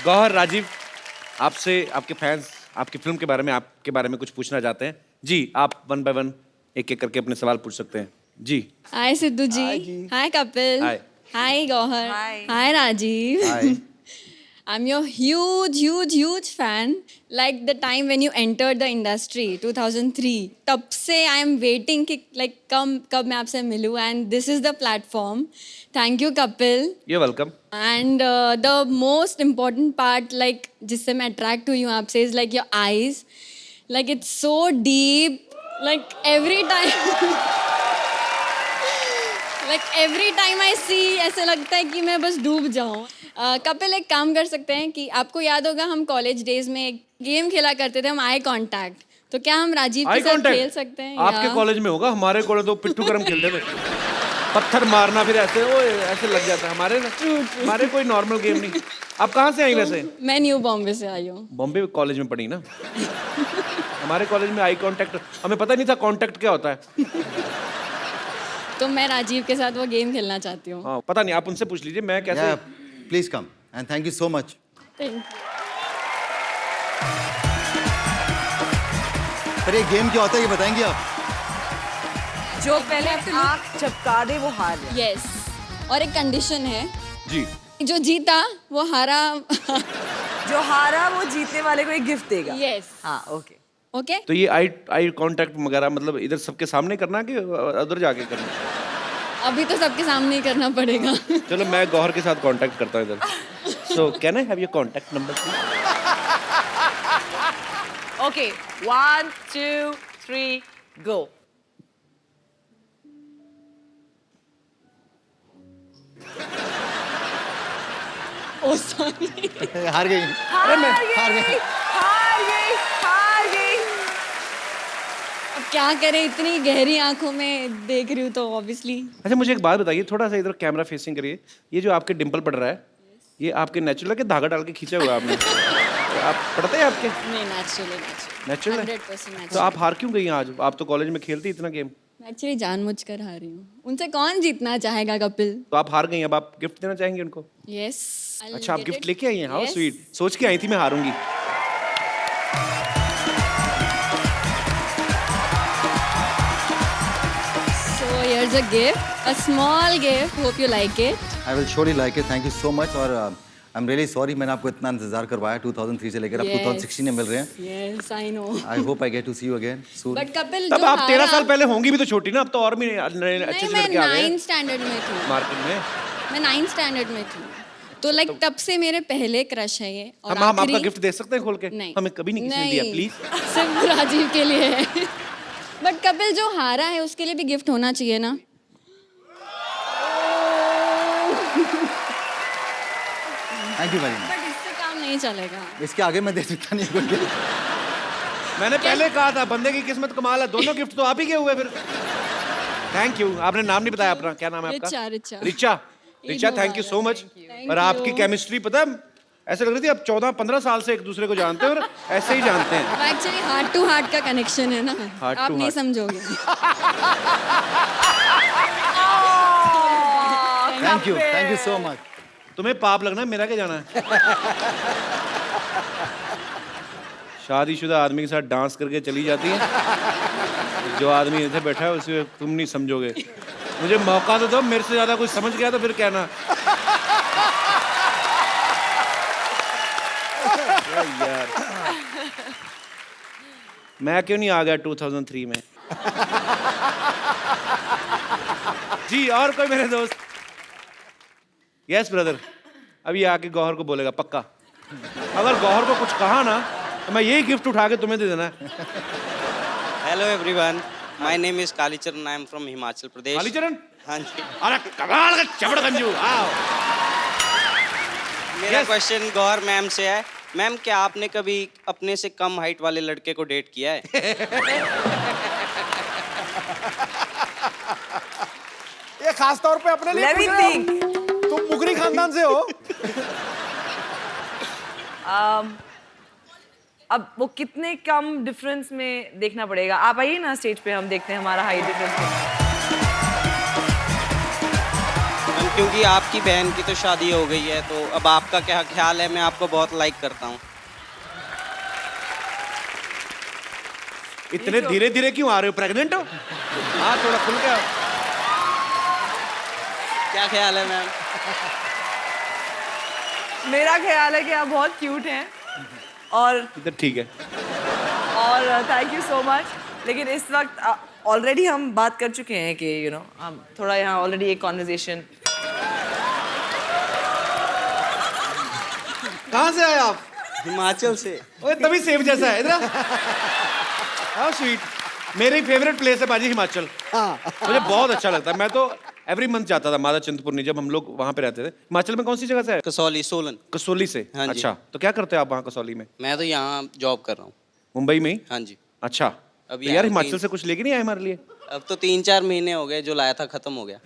Gauhar, Rajiv, आपसे आपके फैंस आपकी फिल्म के बारे में, आपके बारे में कुछ पूछना चाहते हैं जी। आप 1 by 1 एक करके अपने सवाल पूछ सकते हैं जी। हाय सिद्धू जी। हाय कपिल। हाय। हाय Gauhar. Hi. Hi Rajiv. Hi. I'm your huge fan. Like the time when you entered the industry, 2003. तब से I am waiting कि like कब मैं आपसे मिलूँ, and this is the platform. Thank you Kapil. You're welcome. And the most important part, like जिससे मैं attract हुई हूँ आपसे, is like your eyes. Like it's so deep. Like every time I see, ऐसा लगता है कि मैं बस डूब जाऊँ। कपिल, एक काम कर सकते हैं कि आपको याद होगा हम कॉलेज डेज में एक गेम खेला करते थे, हम आई कांटेक्ट। तो क्या हम राजीव के साथ खेल सकते हैं? आपके कॉलेज में होगा, हमारे कॉलेज तो पिट्ठू गरम खेलते थे। पत्थर मारना, फिर ऐसे ऐसे लग जाता है। हमारे कोई नॉर्मल गेम नहीं। आप कहाँ से आई वैसे? मैं न्यू बॉम्बे से आई हूँ। बॉम्बे कॉलेज में पढ़ी ना। हमारे कॉलेज में आई कांटेक्ट, हमें पता नहीं था कांटेक्ट क्या होता है। तो मैं राजीव के साथ वो गेम खेलना चाहती हूँ। हाँ, पता नहीं, आप उनसे पूछ लीजिए मैं कैसे। Please come and thank you so much. Thank you. पर ये गेम क्या होता है ये बताएंगे आप? जो पहले आँख झपका दे वो हार गया। यस, और एक कंडीशन है जी। जो जीता वो हारा। जो हारा वो जीतने वाले को एक गिफ्ट देगा। यस। हाँ, ओके। ओके। तो ये आई कांटेक्ट वगैरह मतलब इधर सबके सामने करना कि उधर जाके करना? अभी तो सबके सामने ही करना पड़ेगा। चलो मैं गौहर के साथ कांटेक्ट करता हूँ इधर। So can I have your contact number please? Okay, 1 2 3 go. Oh sorry. हार गई। हार गई। अब क्या करें, इतनी गहरी आंखों में देख रही हूँ तो ऑब्वियसली। अच्छा मुझे एक बात बताइए, थोड़ा सा इधर कैमरा फेसिंग करिए। ये जो आपके डिंपल पड़ रहा है, ये आपके नेचुरल है कि धागा डाल के खींचा हुआ आपने? आप पढ़ते हैं आपके? नहीं, नेचुरल है। 100% तो आप हार क्यों गई आज? आप तो कॉलेज में खेलती इतना गेम। मैं एक्चुअली जानबूझकर हारी हूँ। उनसे कौन जीतना चाहेगा कपिल? तो आप हार गई, अब आप गिफ्ट देना चाहेंगे उनको? यस। अच्छा, आप गिफ्ट लेके आई हैं? How sweet. सोच के आई थी मैं हारूंगी। So here's a gift, a small gift. Hope you like it. I will surely like it. Thank you so much. और I'm really sorry मैंने आपको इतना इंतजार करवाया 2003 से लेकर अब 2016 में मिल रहे हैं। Yes, I know. I hope I get to see you again soon. But Kapil तब जो आप 13 साल हारा- पहले होंगी भी तो छोटी ना, अब तो और भी अच्छे नहीं, से मैं लड़के आ गए 9th स्टैंडर्ड में थी। मार्केट में। मैं 9th स्टैंडर्ड में थी। तो लाइक तब से मेरे पहले क्रश है ये। और हम आपका आखिरी- गिफ्ट दे सकते हैं खोल के? नहीं, हमें कभी नहीं किसी ने दिया, प्लीज। सिर्फ राजीव के लिए है। बट कपिल जो हारा है उसके लिए भी गिफ्ट होना चाहिए ना। Thank you very much. But इससे काम नहीं चलेगा। इसके आगे मैं दे सकता नहीं कोई gift. मैंने पहले कहा था बंदे की किस्मत कमाल है, दोनों गिफ्ट तो आप ही के हुए फिर। Thank you. आपने नाम नहीं बताया अपना, क्या नाम है आपका? Richa. Richa, thank you so much. और आपकी केमिस्ट्री पता है, ऐसे लग रही थी आप 14-15 साल से एक दूसरे को जानते हैं और ऐसे ही जानते हैं। एक्चुअली हार्ट टू हार्ट का कनेक्शन है ना, Heart आप to नहीं heart. समझोगे। Thank you so much. तुम्हें पाप लगना है, मेरा क्या जाना है? शादीशुदा आदमी के साथ डांस करके चली जाती है, जो आदमी इधर बैठा है उसे तुम नहीं समझोगे। मुझे मौका तो दो, मेरे से ज्यादा कुछ समझ गया तो फिर कहना। यार मैं क्यों नहीं आ गया 2003 में? जी, और कोई मेरे दोस्त? Yes brother. अब ये आके गौहर को बोलेगा पक्का। अगर गौहर को कुछ कहा ना तो मैं यही गिफ्ट उठा के तुम्हें दे देना है। Hello everyone, my name is Kalicharan, I am from Himachal Pradesh. Kalicharan? हाँ जी। अरे कमाल का चबड़गंजू। आओ। मेरा क्वेश्चन गौहर मैम से है। मैम, क्या आपने कभी अपने से कम हाइट वाले लड़के को डेट किया है? ये खास तौर पे अपने लिए Let me पूछ रहे हो? think. तुम मुगरी खानदान से हो। अब वो कितने कम डिफरेंस में देखना पड़ेगा। आप आइए ना स्टेज पे, हम देखते हैं हमारा हाइट डिफरेंस। मैम, क्योंकि आपकी बहन की तो शादी हो गई है, तो अब आपका क्या ख्याल है? मैं आपको बहुत लाइक करता हूँ। इतने धीरे धीरे क्यों आ रहे हो? प्रेग्नेंट हो? हाँ, थोड़ा खुल के आओ। क्या ख्याल है मैम? मेरा ख्याल है कि आप बहुत क्यूट हैं और इधर ठीक है। Thank you so much. लेकिन इस वक्त ऑलरेडी हम बात कर चुके हैं कि हम थोड़ा यहाँ ऑलरेडी एक कॉन्वर्जेशन। कहाँ से आए आप? हिमाचल से। ओए तभी सेब जैसा है। इधर हाउ स्वीट। मेरी फेवरेट प्लेस है बाजी हिमाचल। मुझे बहुत अच्छा लगता है। मैं तो एवरी मंथ जाता था मादा चिंतपूर्णी, जब हम लोग वहाँ पे रहते थे। हिमाचल में कौन सी जगह से है? कसौली, सोलन। कसौली से? हाँ जी। अच्छा, तो क्या करते हो आप वहाँ कसौली में? मैं तो यहाँ जॉब कर रहा हूँ। मुंबई में ही? हाँ जी। अच्छा, अब तो यार हिमाचल से कुछ लेके नहीं आए हमारे लिए? अब तो 3-4 महीने हो गए, जो लाया था खत्म हो गया।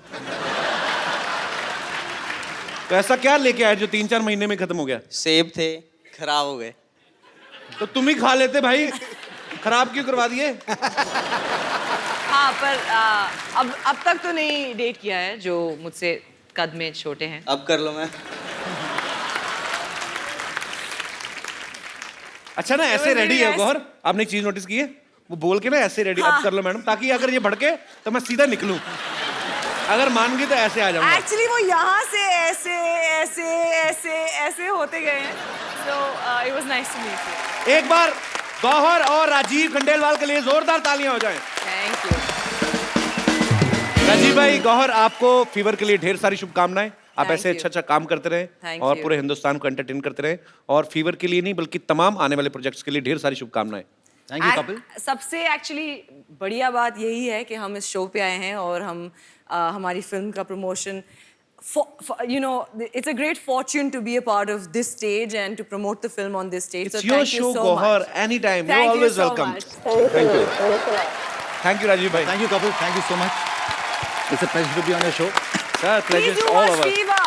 तो ऐसा क्या लेके आए जो 3-4 महीने में खत्म हो गया? सेब थे, खराब हो गए। तो तुम ही खा लेते भाई, खराब क्यों करवा दिए? हाँ, पर अब तक तो नहीं डेट किया है जो मुझसे कद में छोटे हैं। अब कर लो मैं। अच्छा ना, ऐसे रेडी है गौर? आपने एक चीज नोटिस की है? वो बोल के ना ऐसे रेडी, अब कर लो मैडम, ताकि अगर ये भड़के तो मैं सीधा निकलूं। अगर मान गई तो ऐसे आ जाऊंगा। एक्चुअली वो यहाँ से ऐसे ऐसे ऐसे ऐसे होते गए हैं। So it was nice to meet you. एक बार गौहर और राजीव खंडेलवाल के लिए जोरदार तालियां हो जाएं। Thank you. राजीव भाई, गौहर, आपको फीवर के लिए ढेर सारी शुभकामनाएं। आप Thank ऐसे you. अच्छा अच्छा काम करते रहें Thank और you. पूरे हिंदुस्तान को एंटरटेन करते रहें। और फीवर के लिए नहीं बल्कि तमाम आने वाले प्रोजेक्ट्स के लिए ढेर सारी शुभकामनाएं। Thank you Kapil. सबसे एक्चुअली बढ़िया बात यही है कि हम इस शो पे आए हैं और हम हमारी फिल्म का promotion, it's a great fortune to be a part of this stage and to promote the film on this stage. It's So your thank you show, so Gauhar. much. Anytime. Thank You're you always so welcome. much. Thank you. Thank you, Rajiv bhai. Thank you, Kapil. Thank you so much. It's a pleasure to be on your show. Sir, pleasure Please is do all watch of us. Viva.